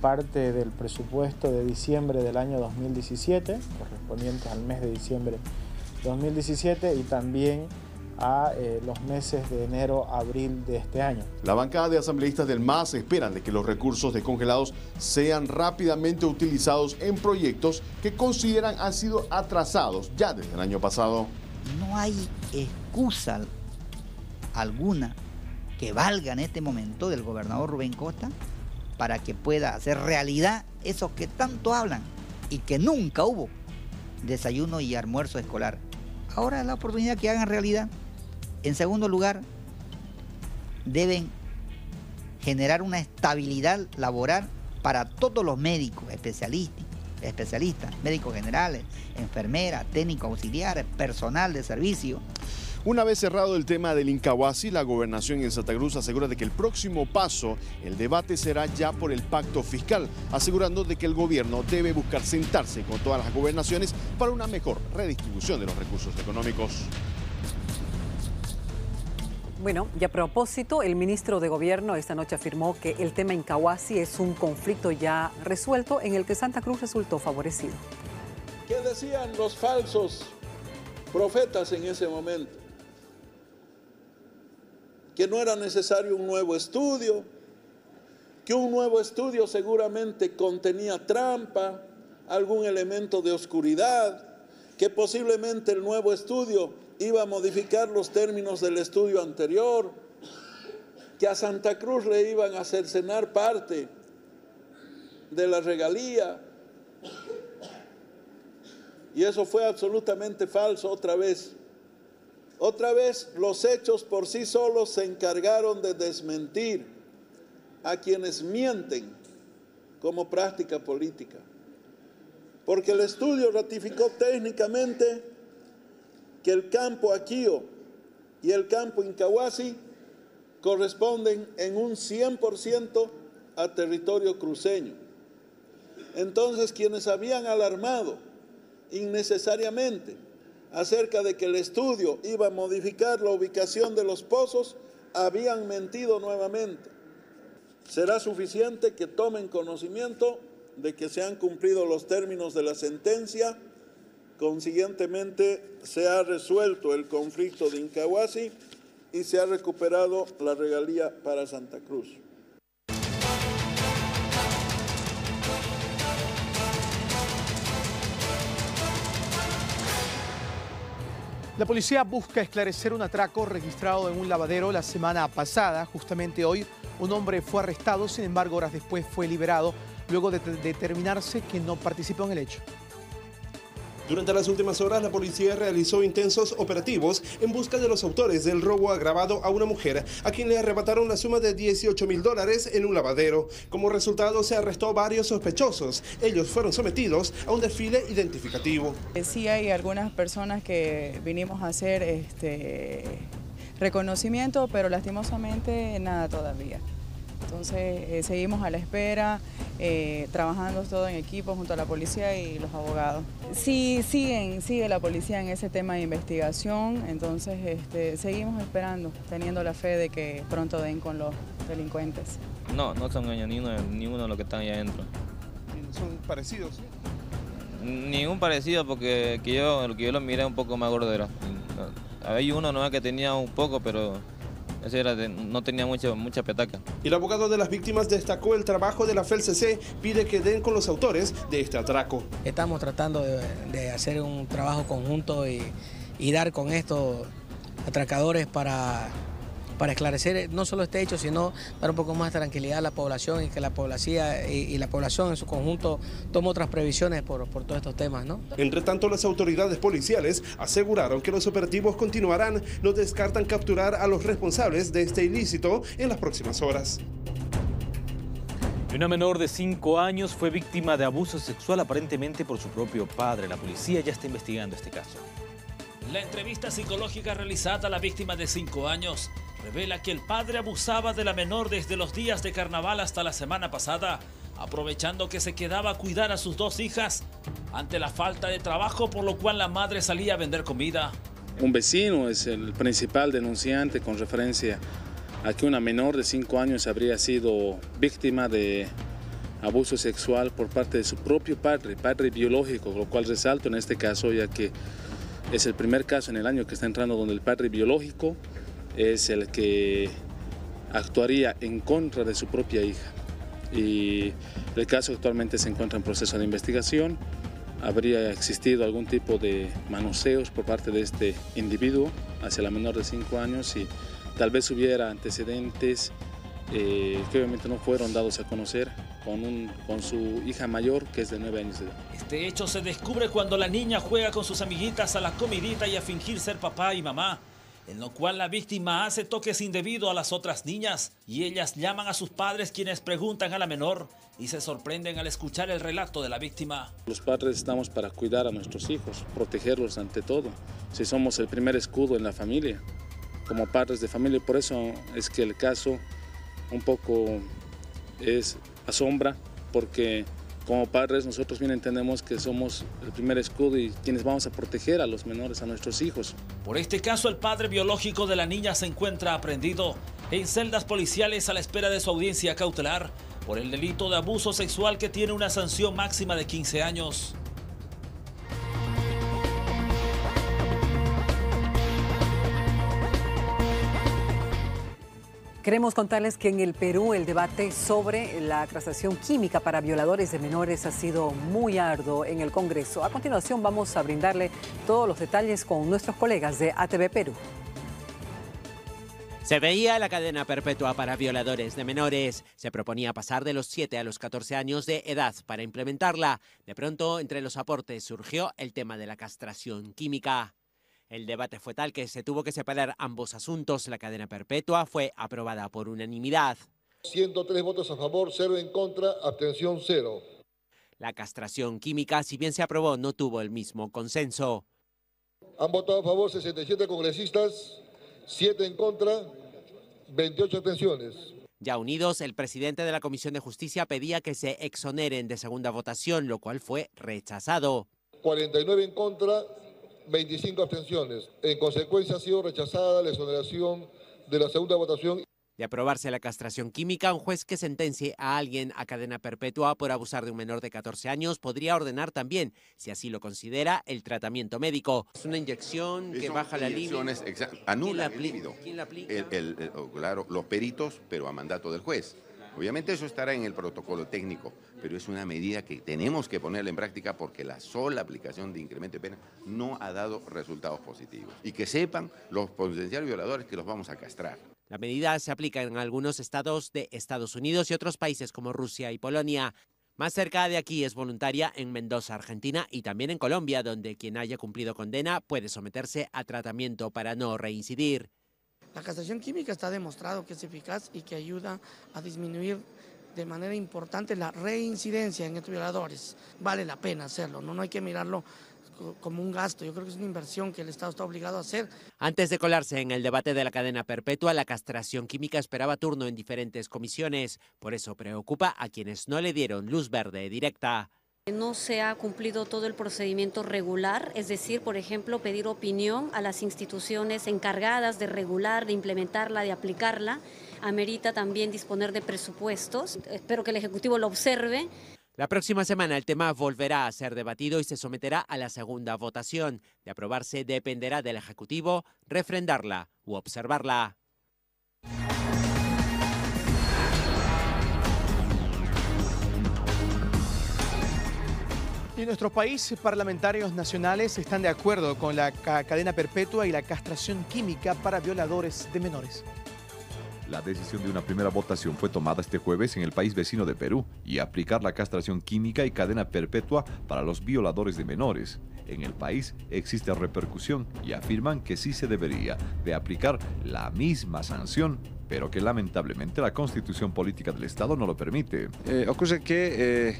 parte del presupuesto de diciembre del año 2017, correspondientes al mes de diciembre 2017 y también a los meses de enero a abril de este año. La bancada de asambleístas del MAS esperan de que los recursos descongelados sean rápidamente utilizados en proyectos que consideran han sido atrasados ya desde el año pasado. No hay excusa alguna que valga en este momento del gobernador Rubén Costas para que pueda hacer realidad esos que tanto hablan y que nunca hubo desayuno y almuerzo escolar. Ahora es la oportunidad que hagan realidad. En segundo lugar, deben generar una estabilidad laboral para todos los médicos, especialistas, médicos generales, enfermeras, técnicos auxiliares, personal de servicio. Una vez cerrado el tema del Incahuasi, la gobernación en Santa Cruz asegura de que el próximo paso, el debate será ya por el pacto fiscal, asegurando de que el gobierno debe buscar sentarse con todas las gobernaciones para una mejor redistribución de los recursos económicos. Bueno, y a propósito, el ministro de Gobierno esta noche afirmó que el tema Incahuasi es un conflicto ya resuelto en el que Santa Cruz resultó favorecido. ¿Qué decían los falsos profetas en ese momento? Que no era necesario un nuevo estudio, que un nuevo estudio seguramente contenía trampa, algún elemento de oscuridad, que posiblemente el nuevo estudio iba a modificar los términos del estudio anterior, que a Santa Cruz le iban a cercenar parte de la regalía. Y eso fue absolutamente falso otra vez. Otra vez los hechos por sí solos se encargaron de desmentir a quienes mienten como práctica política. Porque el estudio ratificó técnicamente que el campo Aquío y el campo Incahuasi corresponden en un 100% a territorio cruceño. Entonces, quienes habían alarmado innecesariamente acerca de que el estudio iba a modificar la ubicación de los pozos, habían mentido nuevamente. Será suficiente que tomen conocimiento de que se han cumplido los términos de la sentencia. Consiguientemente, se ha resuelto el conflicto de Incahuasi y se ha recuperado la regalía para Santa Cruz. La policía busca esclarecer un atraco registrado en un lavadero la semana pasada. Justamente hoy un hombre fue arrestado, sin embargo horas después fue liberado luego de determinarse que no participó en el hecho. Durante las últimas horas, la policía realizó intensos operativos en busca de los autores del robo agravado a una mujer, a quien le arrebataron la suma de $18.000 en un lavadero. Como resultado, se arrestó varios sospechosos. Ellos fueron sometidos a un desfile identificativo. Sí hay algunas personas que vinimos a hacer reconocimiento, pero lastimosamente nada todavía. Entonces seguimos a la espera, trabajando todo en equipo junto a la policía y los abogados. Sí, sigue la policía en ese tema de investigación, entonces seguimos esperando, teniendo la fe de que pronto den con los delincuentes. No son ellos, ninguno de los que están ahí adentro. ¿Son parecidos? Ningún parecido, porque yo lo miré un poco más gordero. Había uno que tenía un poco, pero no tenía mucha petaca. Y el abogado de las víctimas destacó el trabajo de la FELCC, pide que den con los autores de este atraco. Estamos tratando de hacer un trabajo conjunto y dar con estos atracadores para esclarecer no solo este hecho, sino dar un poco más de tranquilidad a la población y que la población en su conjunto tome otras previsiones por todos estos temas, ¿no? Entre tanto, las autoridades policiales aseguraron que los operativos continuarán, no descartan capturar a los responsables de este ilícito en las próximas horas. Una menor de 5 años fue víctima de abuso sexual aparentemente por su propio padre. La policía ya está investigando este caso. La entrevista psicológica realizada a la víctima de 5 años revela que el padre abusaba de la menor desde los días de carnaval hasta la semana pasada, aprovechando que se quedaba a cuidar a sus 2 hijas ante la falta de trabajo, por lo cual la madre salía a vender comida. Un vecino es el principal denunciante con referencia a que una menor de 5 años habría sido víctima de abuso sexual por parte de su propio padre biológico, lo cual resalto en este caso ya que es el primer caso en el año que está entrando donde el padre biológico es el que actuaría en contra de su propia hija. Y el caso actualmente se encuentra en proceso de investigación. Habría existido algún tipo de manoseos por parte de este individuo hacia la menor de 5 años y tal vez hubiera antecedentes que obviamente no fueron dados a conocer con su hija mayor, que es de 9 años de edad. Este hecho se descubre cuando la niña juega con sus amiguitas a la comidita y a fingir ser papá y mamá, en lo cual la víctima hace toques indebidos a las otras niñas y ellas llaman a sus padres, quienes preguntan a la menor y se sorprenden al escuchar el relato de la víctima. Los padres estamos para cuidar a nuestros hijos, protegerlos ante todo. Si somos el primer escudo en la familia, como padres de familia, por eso es que el caso un poco asombra, porque como padres nosotros bien entendemos que somos el primer escudo y quienes vamos a proteger a los menores, a nuestros hijos. Por este caso, el padre biológico de la niña se encuentra aprehendido en celdas policiales a la espera de su audiencia cautelar por el delito de abuso sexual, que tiene una sanción máxima de 15 años. Queremos contarles que en el Perú el debate sobre la castración química para violadores de menores ha sido muy arduo en el Congreso. A continuación vamos a brindarle todos los detalles con nuestros colegas de ATV Perú. Se veía la cadena perpetua para violadores de menores. Se proponía pasar de los 7 a los 14 años de edad para implementarla. De pronto, entre los aportes surgió el tema de la castración química. El debate fue tal que se tuvo que separar ambos asuntos. La cadena perpetua fue aprobada por unanimidad. 103 votos a favor, 0 en contra, abstención 0. La castración química, si bien se aprobó, no tuvo el mismo consenso. Han votado a favor 67 congresistas, 7 en contra, 28 abstenciones. Ya unidos, el presidente de la Comisión de Justicia pedía que se exoneren de segunda votación, lo cual fue rechazado. 49 en contra, 25 abstenciones. En consecuencia ha sido rechazada la exoneración de la segunda votación. De aprobarse la castración química, un juez que sentencie a alguien a cadena perpetua por abusar de un menor de 14 años podría ordenar también, si así lo considera, el tratamiento médico. Es una inyección que baja la libido. Anula el líbido. ¿Quién la aplica? Claro, los peritos, pero a mandato del juez. Obviamente eso estará en el protocolo técnico, pero es una medida que tenemos que ponerla en práctica porque la sola aplicación de incremento de pena no ha dado resultados positivos. Y que sepan los potenciales violadores que los vamos a castrar. La medida se aplica en algunos estados de Estados Unidos y otros países como Rusia y Polonia. Más cerca de aquí es voluntaria en Mendoza, Argentina, y también en Colombia, donde quien haya cumplido condena puede someterse a tratamiento para no reincidir. La castración química está demostrado que es eficaz y que ayuda a disminuir de manera importante la reincidencia en estos violadores. Vale la pena hacerlo, no hay que mirarlo como un gasto. Yo creo que es una inversión que el Estado está obligado a hacer. Antes de colarse en el debate de la cadena perpetua, la castración química esperaba turno en diferentes comisiones. Por eso preocupa a quienes no le dieron luz verde directa. No se ha cumplido todo el procedimiento regular, es decir, por ejemplo, pedir opinión a las instituciones encargadas de regular, de implementarla, de aplicarla. Amerita también disponer de presupuestos. Espero que el Ejecutivo lo observe. La próxima semana el tema volverá a ser debatido y se someterá a la segunda votación. De aprobarse dependerá del Ejecutivo refrendarla u observarla. En nuestro país, parlamentarios nacionales están de acuerdo con la cadena perpetua y la castración química para violadores de menores. La decisión de una primera votación fue tomada este jueves en el país vecino de Perú y aplicar la castración química y cadena perpetua para los violadores de menores. En el país existe repercusión y afirman que sí se debería de aplicar la misma sanción, pero que lamentablemente la Constitución Política del Estado no lo permite. Ocurre que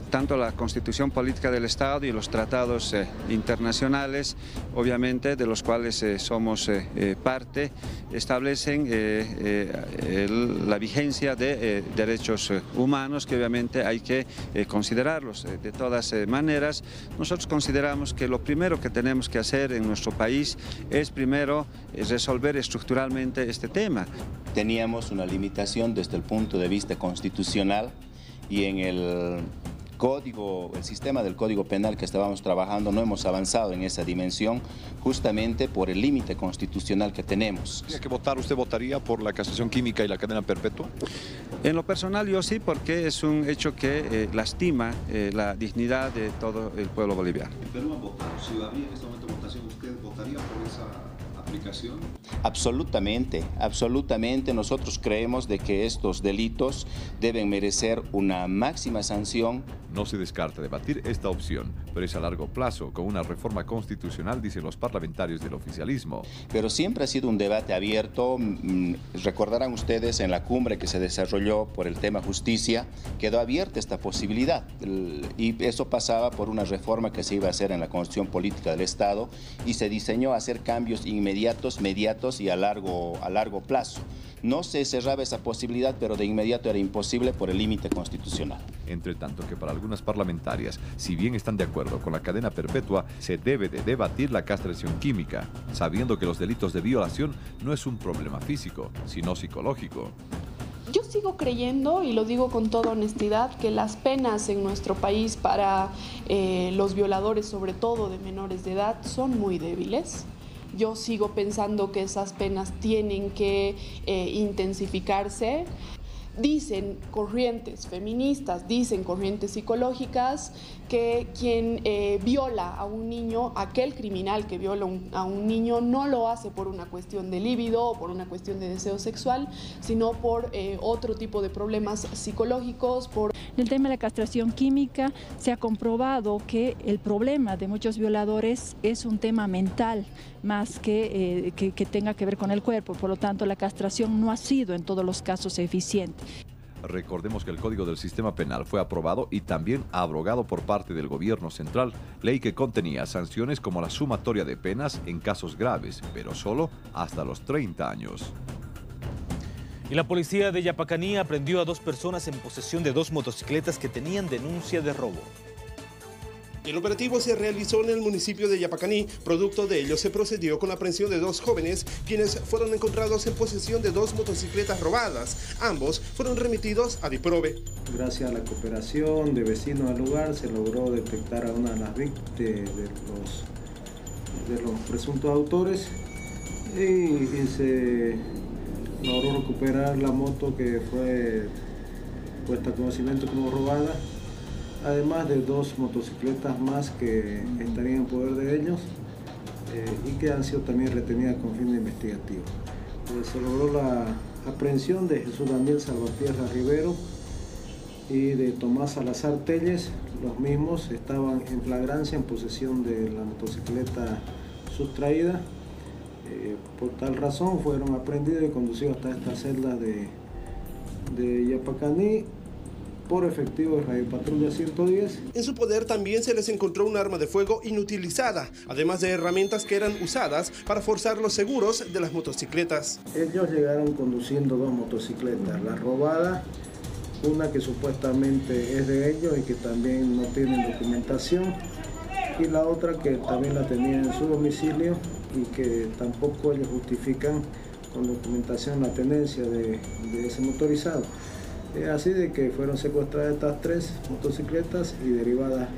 tanto la Constitución Política del Estado y los tratados internacionales, obviamente de los cuales somos parte, establecen la vigencia de derechos humanos, que obviamente hay que considerarlos. De todas maneras, nosotros consideramos que lo primero que tenemos que hacer en nuestro país es primero resolver estructuralmente este tema. Teníamos una limitación desde el punto de vista constitucional y en el sistema del Código Penal que estábamos trabajando no hemos avanzado en esa dimensión justamente por el límite constitucional que tenemos. ¿Tiene que votar? ¿Usted votaría por la castración química y la cadena perpetua? En lo personal yo sí, porque es un hecho que lastima la dignidad de todo el pueblo boliviano. ¿En Perú han votado? Si habría en este momento votación, ¿usted votaría por esa aplicación? Absolutamente, absolutamente. Nosotros creemos de que estos delitos deben merecer una máxima sanción. No se descarta debatir esta opción, pero es a largo plazo, con una reforma constitucional, dicen los parlamentarios del oficialismo. Pero siempre ha sido un debate abierto. Recordarán ustedes en la cumbre que se desarrolló por el tema justicia, quedó abierta esta posibilidad. Y eso pasaba por una reforma que se iba a hacer en la Constitución Política del Estado y se diseñó hacer cambios inmediatos, mediatos y a largo plazo. No se cerraba esa posibilidad, pero de inmediato era imposible por el límite constitucional. Entre tanto que para algunas parlamentarias, si bien están de acuerdo con la cadena perpetua, se debe de debatir la castración química, sabiendo que los delitos de violación no es un problema físico, sino psicológico. Yo sigo creyendo, y lo digo con toda honestidad, que las penas en nuestro país para los violadores, sobre todo de menores de edad, son muy débiles. Yo sigo pensando que esas penas tienen que intensificarse. Dicen corrientes feministas, dicen corrientes psicológicas que quien viola a un niño, aquel criminal que viola a un niño, no lo hace por una cuestión de líbido o por una cuestión de deseo sexual, sino por otro tipo de problemas psicológicos. En el tema de la castración química se ha comprobado que el problema de muchos violadores es un tema mental más que tenga que ver con el cuerpo. Por lo tanto, la castración no ha sido en todos los casos eficiente. Recordemos que el Código del Sistema Penal fue aprobado y también abrogado por parte del Gobierno Central, ley que contenía sanciones como la sumatoria de penas en casos graves, pero solo hasta los 30 años. Y la policía de Yapacaní aprendió a 2 personas en posesión de 2 motocicletas que tenían denuncia de robo. El operativo se realizó en el municipio de Yapacaní. Producto de ello se procedió con la aprehensión de 2 jóvenes, quienes fueron encontrados en posesión de 2 motocicletas robadas. Ambos fueron remitidos a DIPROVE. Gracias a la cooperación de vecinos del lugar se logró detectar a una de las víctimas de los presuntos autores y se logró recuperar la moto que fue puesta a conocimiento como robada, además de 2 motocicletas más que estarían en poder de ellos y que han sido también retenidas con fin de investigativo. Se logró la aprehensión de Jesús Daniel Salvatierra Rivero y de Tomás Salazar Telles. Los mismos estaban en flagrancia en posesión de la motocicleta sustraída. Por tal razón fueron aprehendidos y conducidos hasta esta celda de Yapacaní por efectivo de Radio Patrulla 110. En su poder también se les encontró un arma de fuego inutilizada, además de herramientas que eran usadas para forzar los seguros de las motocicletas. Ellos llegaron conduciendo 2 motocicletas, la robada, una que supuestamente es de ellos y que también no tienen documentación, y la otra que también la tenían en su domicilio y que tampoco ellos justifican con documentación la tenencia de ese motorizado. Así de que fueron secuestradas estas 3 motocicletas y derivadas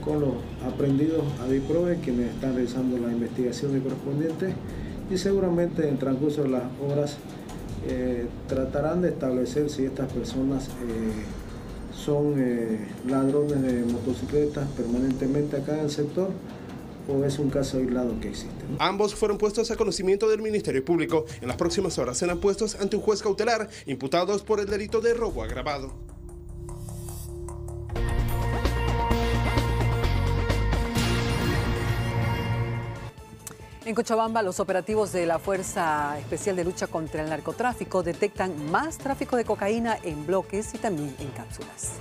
con los aprehendidos a DIPROVE, quienes están realizando la investigación correspondiente, y seguramente en el transcurso de las horas tratarán de establecer si estas personas son ladrones de motocicletas permanentemente acá en el sector o es un caso aislado que existe, ¿no? Ambos fueron puestos a conocimiento del Ministerio Público. En las próximas horas serán puestos ante un juez cautelar, imputados por el delito de robo agravado. En Cochabamba, los operativos de la Fuerza Especial de Lucha contra el Narcotráfico detectan más tráfico de cocaína en bloques y también en cápsulas.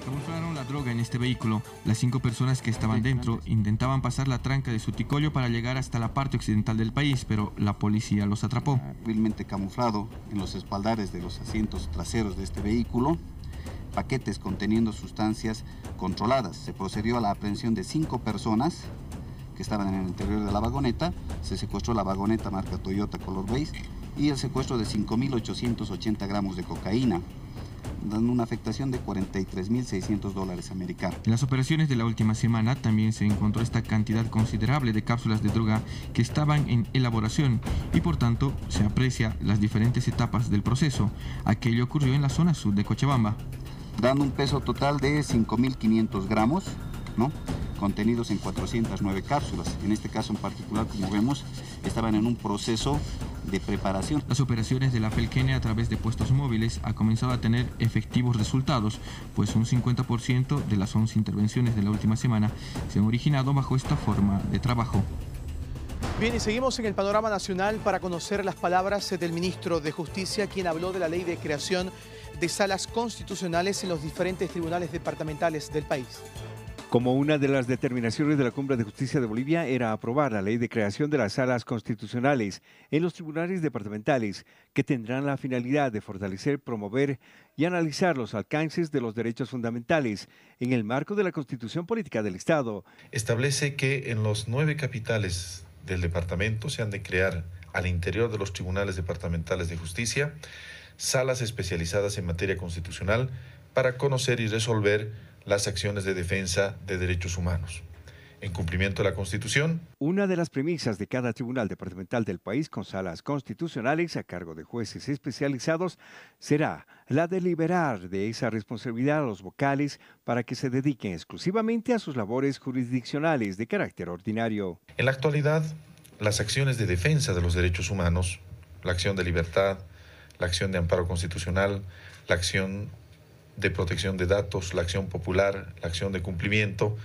Camuflaron la droga en este vehículo. Las 5 personas que estaban dentro intentaban pasar la tranca de Suticoyo para llegar hasta la parte occidental del país, pero la policía los atrapó. Hábilmente camuflado en los espaldares de los asientos traseros de este vehículo, paquetes conteniendo sustancias controladas. Se procedió a la aprehensión de 5 personas que estaban en el interior de la vagoneta. Se secuestró la vagoneta marca Toyota color beige y el secuestro de 5.880 gramos de cocaína, dando una afectación de $43.600 americanos. En las operaciones de la última semana también se encontró esta cantidad considerable de cápsulas de droga que estaban en elaboración y por tanto se aprecia las diferentes etapas del proceso. Aquello ocurrió en la zona sur de Cochabamba. Dando un peso total de 5.500 gramos, ¿no?, contenidos en 409 cápsulas. En este caso en particular, como vemos, estaban en un proceso de preparación. Las operaciones de la Felkene a través de puestos móviles ha comenzado a tener efectivos resultados, pues un 50% de las 11 intervenciones de la última semana se han originado bajo esta forma de trabajo. Bien, y seguimos en el panorama nacional para conocer las palabras del ministro de Justicia, quien habló de la ley de creación de salas constitucionales en los diferentes tribunales departamentales del país. Como una de las determinaciones de la Cumbre de Justicia de Bolivia era aprobar la ley de creación de las salas constitucionales en los tribunales departamentales, que tendrán la finalidad de fortalecer, promover y analizar los alcances de los derechos fundamentales en el marco de la Constitución Política del Estado. Establece que en los 9 capitales del departamento se han de crear al interior de los tribunales departamentales de justicia salas especializadas en materia constitucional para conocer y resolver las acciones de defensa de derechos humanos. En cumplimiento de la Constitución. Una de las premisas de cada tribunal departamental del país con salas constitucionales a cargo de jueces especializados será la de liberar de esa responsabilidad a los vocales para que se dediquen exclusivamente a sus labores jurisdiccionales de carácter ordinario. En la actualidad, las acciones de defensa de los derechos humanos, la acción de libertad, la acción de amparo constitucional, la acción de protección de datos, la acción popular, la acción de cumplimiento,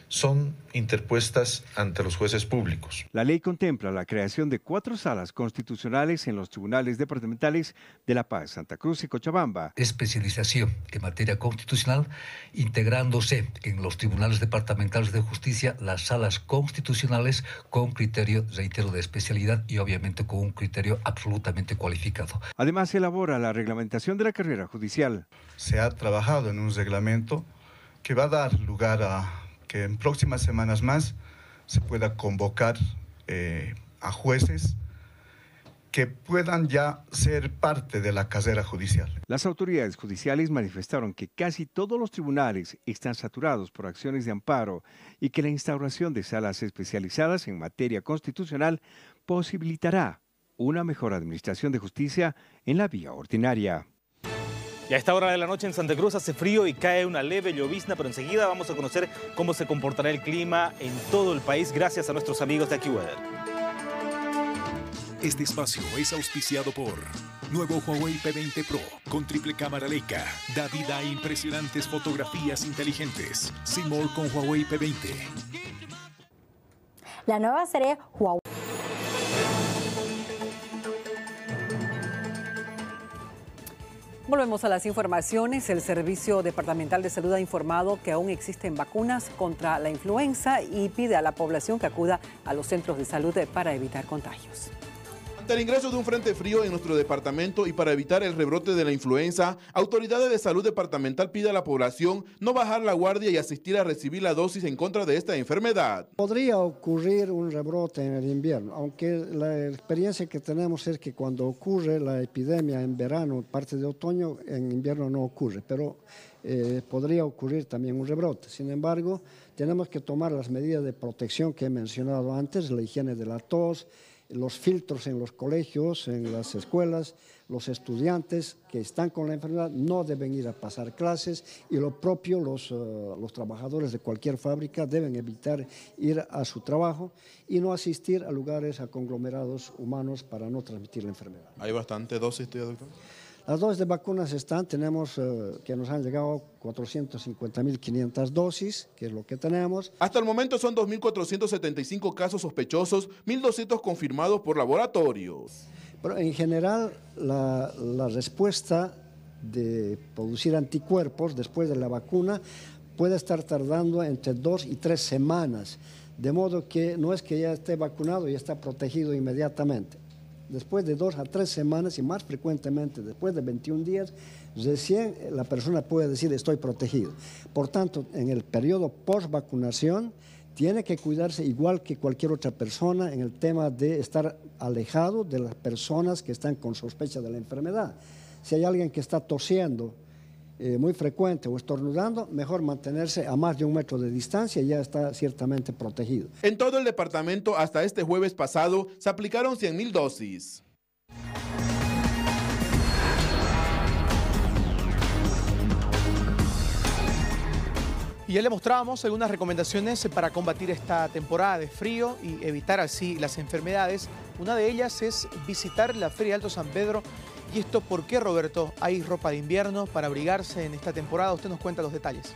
son interpuestas ante los jueces públicos. La ley contempla la creación de 4 salas constitucionales en los tribunales departamentales de La Paz, Santa Cruz y Cochabamba. Especialización en materia constitucional, integrándose en los tribunales departamentales de justicia las salas constitucionales con criterio, reitero, de especialidad y obviamente con un criterio absolutamente cualificado. Además, se elabora la reglamentación de la carrera judicial. Se ha trabajado en un reglamento que va a dar lugar a que en próximas semanas más se pueda convocar a jueces que puedan ya ser parte de la carrera judicial. Las autoridades judiciales manifestaron que casi todos los tribunales están saturados por acciones de amparo y que la instauración de salas especializadas en materia constitucional posibilitará una mejor administración de justicia en la vía ordinaria. Y a esta hora de la noche en Santa Cruz hace frío y cae una leve llovizna, pero enseguida vamos a conocer cómo se comportará el clima en todo el país gracias a nuestros amigos de AccuWeather. Este espacio es auspiciado por nuevo Huawei P20 Pro con triple cámara Leica. Da vida a impresionantes fotografías inteligentes. See more con Huawei P20. La nueva serie Huawei. Volvemos a las informaciones. El Servicio Departamental de Salud ha informado que aún existen vacunas contra la influenza y pide a la población que acuda a los centros de salud para evitar contagios. Ante el ingreso de un frente frío en nuestro departamento y para evitar el rebrote de la influenza, Autoridades de Salud Departamental pide a la población no bajar la guardia y asistir a recibir la dosis en contra de esta enfermedad. Podría ocurrir un rebrote en el invierno, aunque la experiencia que tenemos es que cuando ocurre la epidemia en verano, parte de otoño, en invierno no ocurre, pero podría ocurrir también un rebrote. Sin embargo, tenemos que tomar las medidas de protección que he mencionado antes, la higiene de la tos, los filtros en los colegios, en las escuelas, los estudiantes que están con la enfermedad no deben ir a pasar clases y lo propio los trabajadores de cualquier fábrica deben evitar ir a su trabajo y no asistir a lugares, a conglomerados humanos para no transmitir la enfermedad. ¿Hay bastante dosis, doctor? Las dosis de vacunas tenemos que nos han llegado 450.500 dosis, que es lo que tenemos. Hasta el momento son 2.475 casos sospechosos, 1.200 confirmados por laboratorios. Pero en general, la respuesta de producir anticuerpos después de la vacuna puede estar tardando entre 2 y 3 semanas, de modo que no es que ya esté vacunado y está protegido inmediatamente. Después de 2 a 3 semanas y más frecuentemente después de 21 días, recién la persona puede decir estoy protegido. Por tanto, en el periodo post-vacunación, tiene que cuidarse igual que cualquier otra persona en el tema de estar alejado de las personas que están con sospecha de la enfermedad. Si hay alguien que está tosiendo muy frecuente o estornudando, mejor mantenerse a más de 1 metro de distancia y ya está ciertamente protegido. En todo el departamento, hasta este jueves pasado, se aplicaron 100.000 dosis. Y ya le mostrábamos algunas recomendaciones para combatir esta temporada de frío y evitar así las enfermedades. Una de ellas es visitar la Feria Alto San Pedro. ¿Y esto por qué, Roberto? Hay ropa de invierno para abrigarse en esta temporada. Usted nos cuenta los detalles.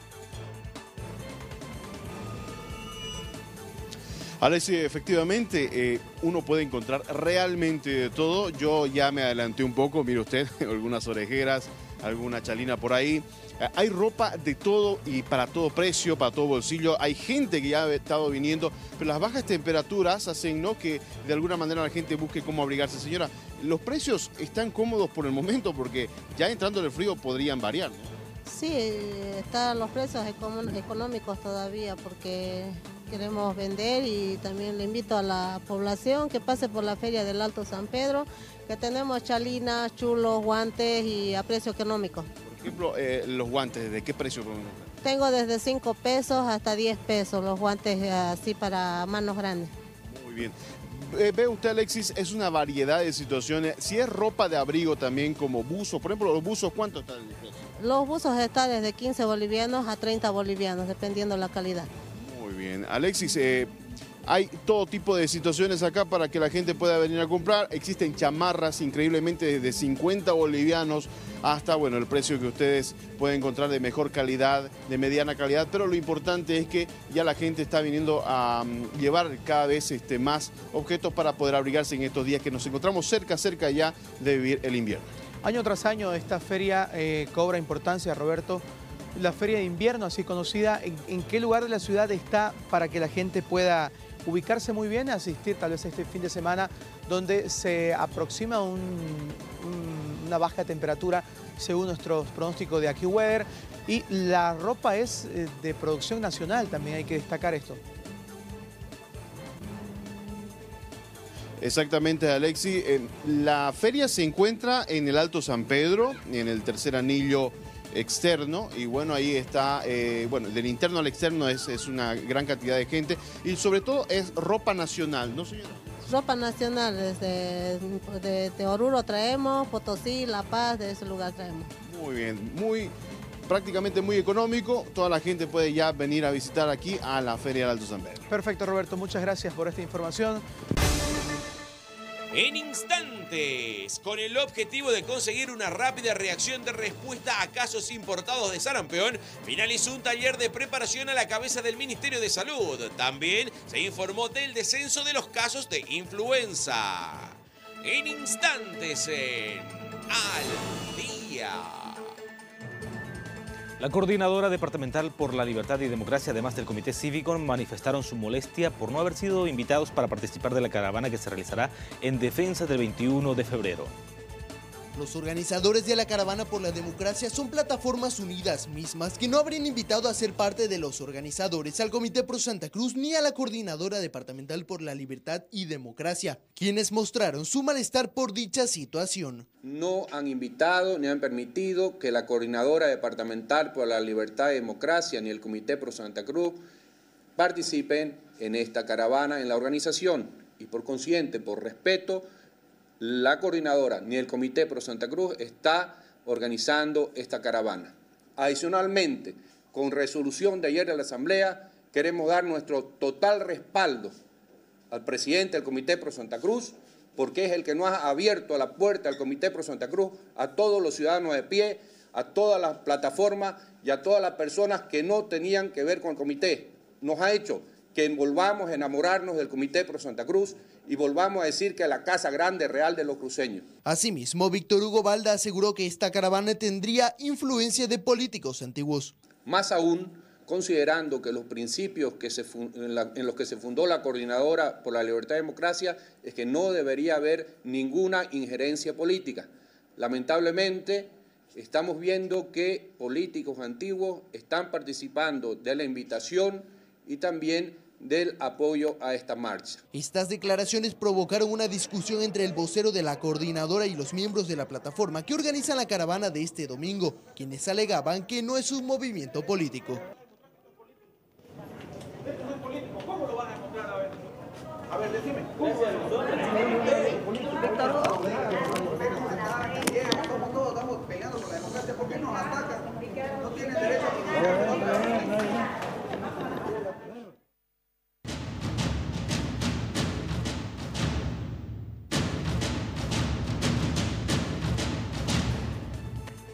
Alexi, efectivamente, uno puede encontrar realmente de todo. Yo ya me adelanté un poco, mire usted, algunas orejeras, alguna chalina por ahí. Hay ropa de todo y para todo precio, para todo bolsillo. Hay gente que ya ha estado viniendo, pero las bajas temperaturas hacen, ¿no?, que de alguna manera la gente busque cómo abrigarse. Señora, los precios están cómodos por el momento porque ya entrando en el frío podrían variar, ¿no? Sí, están los precios económicos todavía porque queremos vender y también le invito a la población que pase por la Feria del Alto San Pedro, que tenemos chalinas, chulos, guantes y a precio económico. Por ejemplo, los guantes, ¿de qué precio podemos encontrar? Tengo desde 5 pesos hasta 10 pesos los guantes así para manos grandes. Muy bien. Ve usted, Alexis, es una variedad de situaciones. Si es ropa de abrigo también como buzos, por ejemplo, los buzos, ¿cuánto están el precio? Los buzos están desde 15 bolivianos a 30 bolivianos, dependiendo la calidad. Muy bien. Alexis, hay todo tipo de situaciones acá para que la gente pueda venir a comprar. Existen chamarras increíblemente desde 50 bolivianos hasta, bueno, el precio que ustedes pueden encontrar de mejor calidad, de mediana calidad, pero lo importante es que ya la gente está viniendo a llevar cada vez más objetos para poder abrigarse en estos días que nos encontramos cerca ya de vivir el invierno. Año tras año esta feria cobra importancia, Roberto. La feria de invierno, así conocida, ¿en qué lugar de la ciudad está para que la gente pueda ubicarse muy bien, asistir tal vez este fin de semana donde se aproxima una baja temperatura según nuestros pronósticos de AccuWeather y la ropa es de producción nacional, también hay que destacar esto? Exactamente, Alexi. La feria se encuentra en el Alto San Pedro, en el tercer anillo externo, y bueno, ahí está, del interno al externo es una gran cantidad de gente y sobre todo es ropa nacional, ¿no, señora? Ropa nacional, de Oruro traemos, Potosí, La Paz, de ese lugar traemos. Muy bien, prácticamente muy económico, toda la gente puede ya venir a visitar aquí a la Feria del Alto San Pedro. Perfecto, Roberto, muchas gracias por esta información. En instantes, con el objetivo de conseguir una rápida reacción de respuesta a casos importados de sarampión, finalizó un taller de preparación a la cabeza del Ministerio de Salud. También se informó del descenso de los casos de influenza. En instantes, en Al Día. La Coordinadora Departamental por la Libertad y Democracia, además del Comité Cívico, manifestaron su molestia por no haber sido invitados para participar de la caravana que se realizará en defensa del 21 de febrero. Los organizadores de la Caravana por la Democracia son plataformas unidas mismas que no habrían invitado a ser parte de los organizadores al Comité Pro Santa Cruz ni a la Coordinadora Departamental por la Libertad y Democracia, quienes mostraron su malestar por dicha situación. No han invitado ni han permitido que la Coordinadora Departamental por la Libertad y Democracia ni el Comité Pro Santa Cruz participen en esta caravana en la organización. y por consiguiente, por respeto, la coordinadora ni el Comité Pro Santa Cruz está organizando esta caravana. Adicionalmente, con resolución de ayer de la Asamblea, queremos dar nuestro total respaldo al presidente del Comité Pro Santa Cruz, porque es el que nos ha abierto la puerta al Comité Pro Santa Cruz, a todos los ciudadanos de pie, a todas las plataformas y a todas las personas que no tenían que ver con el comité. Nos ha hecho que volvamos a enamorarnos del Comité Pro Santa Cruz y volvamos a decir que es la casa grande real de los cruceños. Asimismo, Víctor Hugo Balda aseguró que esta caravana tendría influencia de políticos antiguos. Más aún, considerando que los principios en los que se fundó la Coordinadora por la Libertad y Democracia es que no debería haber ninguna injerencia política. Lamentablemente, estamos viendo que políticos antiguos están participando de la invitación y también del apoyo a esta marcha. Estas declaraciones provocaron una discusión entre el vocero de la coordinadora y los miembros de la plataforma que organizan la caravana de este domingo, quienes alegaban que no es un movimiento político. ¿Cómo lo van a encontrar? A ver, decime. Estamos todos peleando por la democracia. ¿Por qué nos atacan? No tienen derecho a...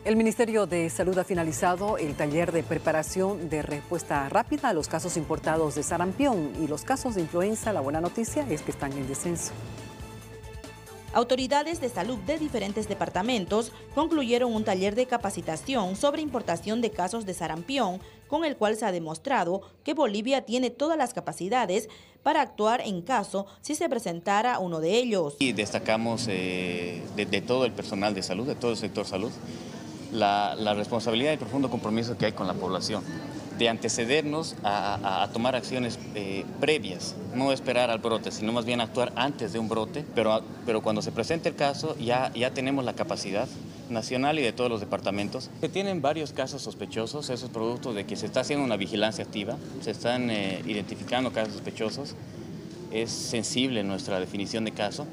El Ministerio de Salud ha finalizado el taller de preparación de respuesta rápida a los casos importados de sarampión y los casos de influenza. La buena noticia es que están en descenso. Autoridades de salud de diferentes departamentos concluyeron un taller de capacitación sobre importación de casos de sarampión, con el cual se ha demostrado que Bolivia tiene todas las capacidades para actuar en caso si se presentara uno de ellos. Y destacamos de todo el personal de salud, de todo el sector salud, la responsabilidad y el profundo compromiso que hay con la población, de antecedernos a tomar acciones previas, no esperar al brote, sino más bien actuar antes de un brote, pero cuando se presente el caso ya tenemos la capacidad nacional y de todos los departamentos. Se tienen varios casos sospechosos, eso es producto de que se está haciendo una vigilancia activa, se están identificando casos sospechosos, es sensible nuestra definición de caso,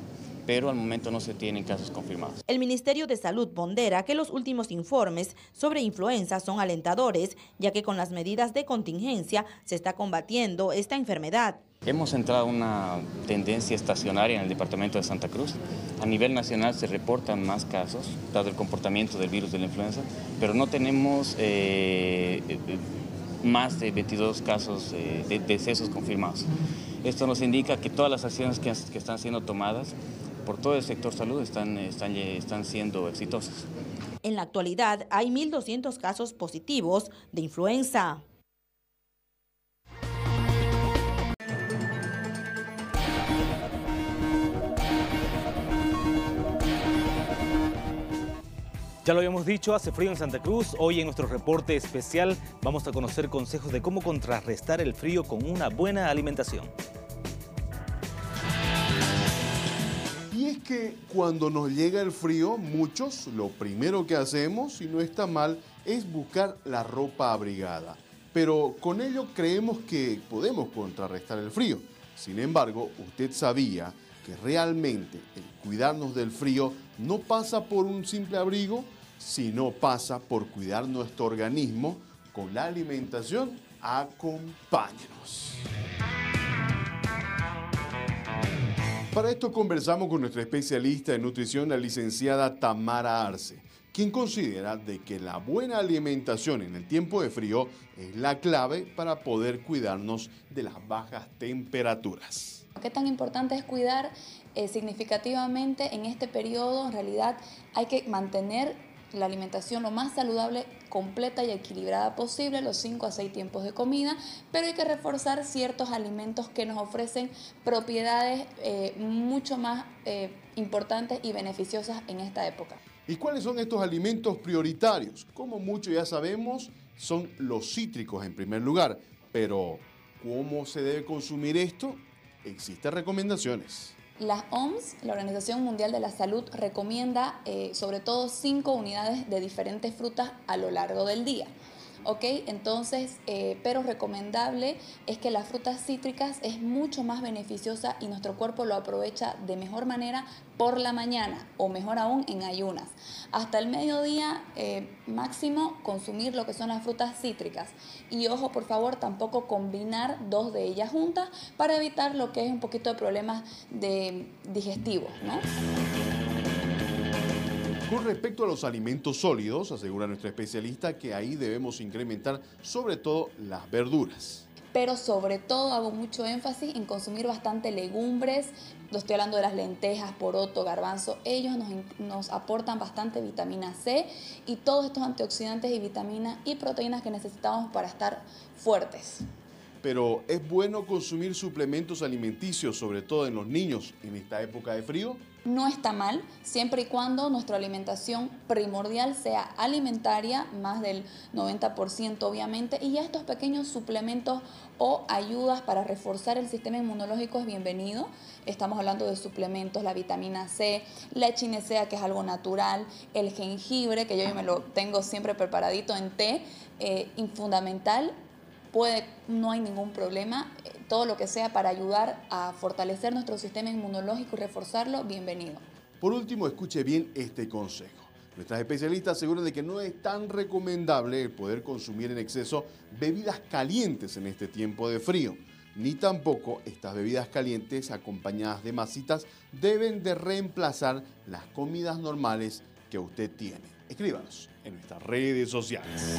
pero al momento no se tienen casos confirmados. El Ministerio de Salud pondera que los últimos informes sobre influenza son alentadores, ya que con las medidas de contingencia se está combatiendo esta enfermedad. Hemos entrado en una tendencia estacionaria en el departamento de Santa Cruz. A nivel nacional se reportan más casos, dado el comportamiento del virus de la influenza, pero no tenemos más de 22 casos de decesos confirmados. Esto nos indica que todas las acciones que están siendo tomadas por todo el sector salud están siendo exitosas. En la actualidad hay 1.200 casos positivos de influenza. Ya lo habíamos dicho, hace frío en Santa Cruz. Hoy en nuestro reporte especial vamos a conocer consejos de cómo contrarrestar el frío con una buena alimentación. Y es que cuando nos llega el frío, muchos lo primero que hacemos, si no está mal, es buscar la ropa abrigada. Pero con ello creemos que podemos contrarrestar el frío. Sin embargo, usted sabía que realmente el cuidarnos del frío no pasa por un simple abrigo, sino pasa por cuidar nuestro organismo con la alimentación. Acompáñenos. Para esto conversamos con nuestra especialista en nutrición, la licenciada Tamara Arce, quien considera de que la buena alimentación en el tiempo de frío es la clave para poder cuidarnos de las bajas temperaturas. ¿Qué tan importante es cuidar significativamente en este periodo? En realidad hay que mantener la alimentación lo más saludable, completa y equilibrada posible, los 5 a 6 tiempos de comida, pero hay que reforzar ciertos alimentos que nos ofrecen propiedades mucho más importantes y beneficiosas en esta época. ¿Y cuáles son estos alimentos prioritarios? Como muchos ya sabemos, son los cítricos en primer lugar, pero ¿cómo se debe consumir esto? Existen recomendaciones. La OMS, la Organización Mundial de la Salud, recomienda sobre todo 5 unidades de diferentes frutas a lo largo del día. ¿ok? Entonces, pero recomendable es que las frutas cítricas es mucho más beneficiosa y nuestro cuerpo lo aprovecha de mejor manera por la mañana o mejor aún en ayunas. Hasta el mediodía máximo consumir lo que son las frutas cítricas. Y ojo, por favor, tampoco combinar dos de ellas juntas para evitar lo que es un poquito de problemas digestivos, ¿no? Con respecto a los alimentos sólidos, asegura nuestra especialista que ahí debemos incrementar sobre todo las verduras. Pero sobre todo hago mucho énfasis en consumir bastante legumbres. Lo estoy hablando de las lentejas, poroto, garbanzo. Ellos nos aportan bastante vitamina C y todos estos antioxidantes y vitaminas y proteínas que necesitamos para estar fuertes. Pero ¿es bueno consumir suplementos alimenticios, sobre todo en los niños, en esta época de frío? No está mal, siempre y cuando nuestra alimentación primordial sea alimentaria, más del 90% obviamente, y ya estos pequeños suplementos o ayudas para reforzar el sistema inmunológico es bienvenido. Estamos hablando de suplementos, la vitamina C, la chinacea, que es algo natural, el jengibre, que yo me lo tengo siempre preparadito en té, fundamental. No hay ningún problema, todo lo que sea para ayudar a fortalecer nuestro sistema inmunológico y reforzarlo, bienvenido. Por último, escuche bien este consejo. Nuestras especialistas aseguran de que no es tan recomendable el poder consumir en exceso bebidas calientes en este tiempo de frío, ni tampoco estas bebidas calientes acompañadas de masitas deben de reemplazar las comidas normales que usted tiene. Escríbanos en nuestras redes sociales.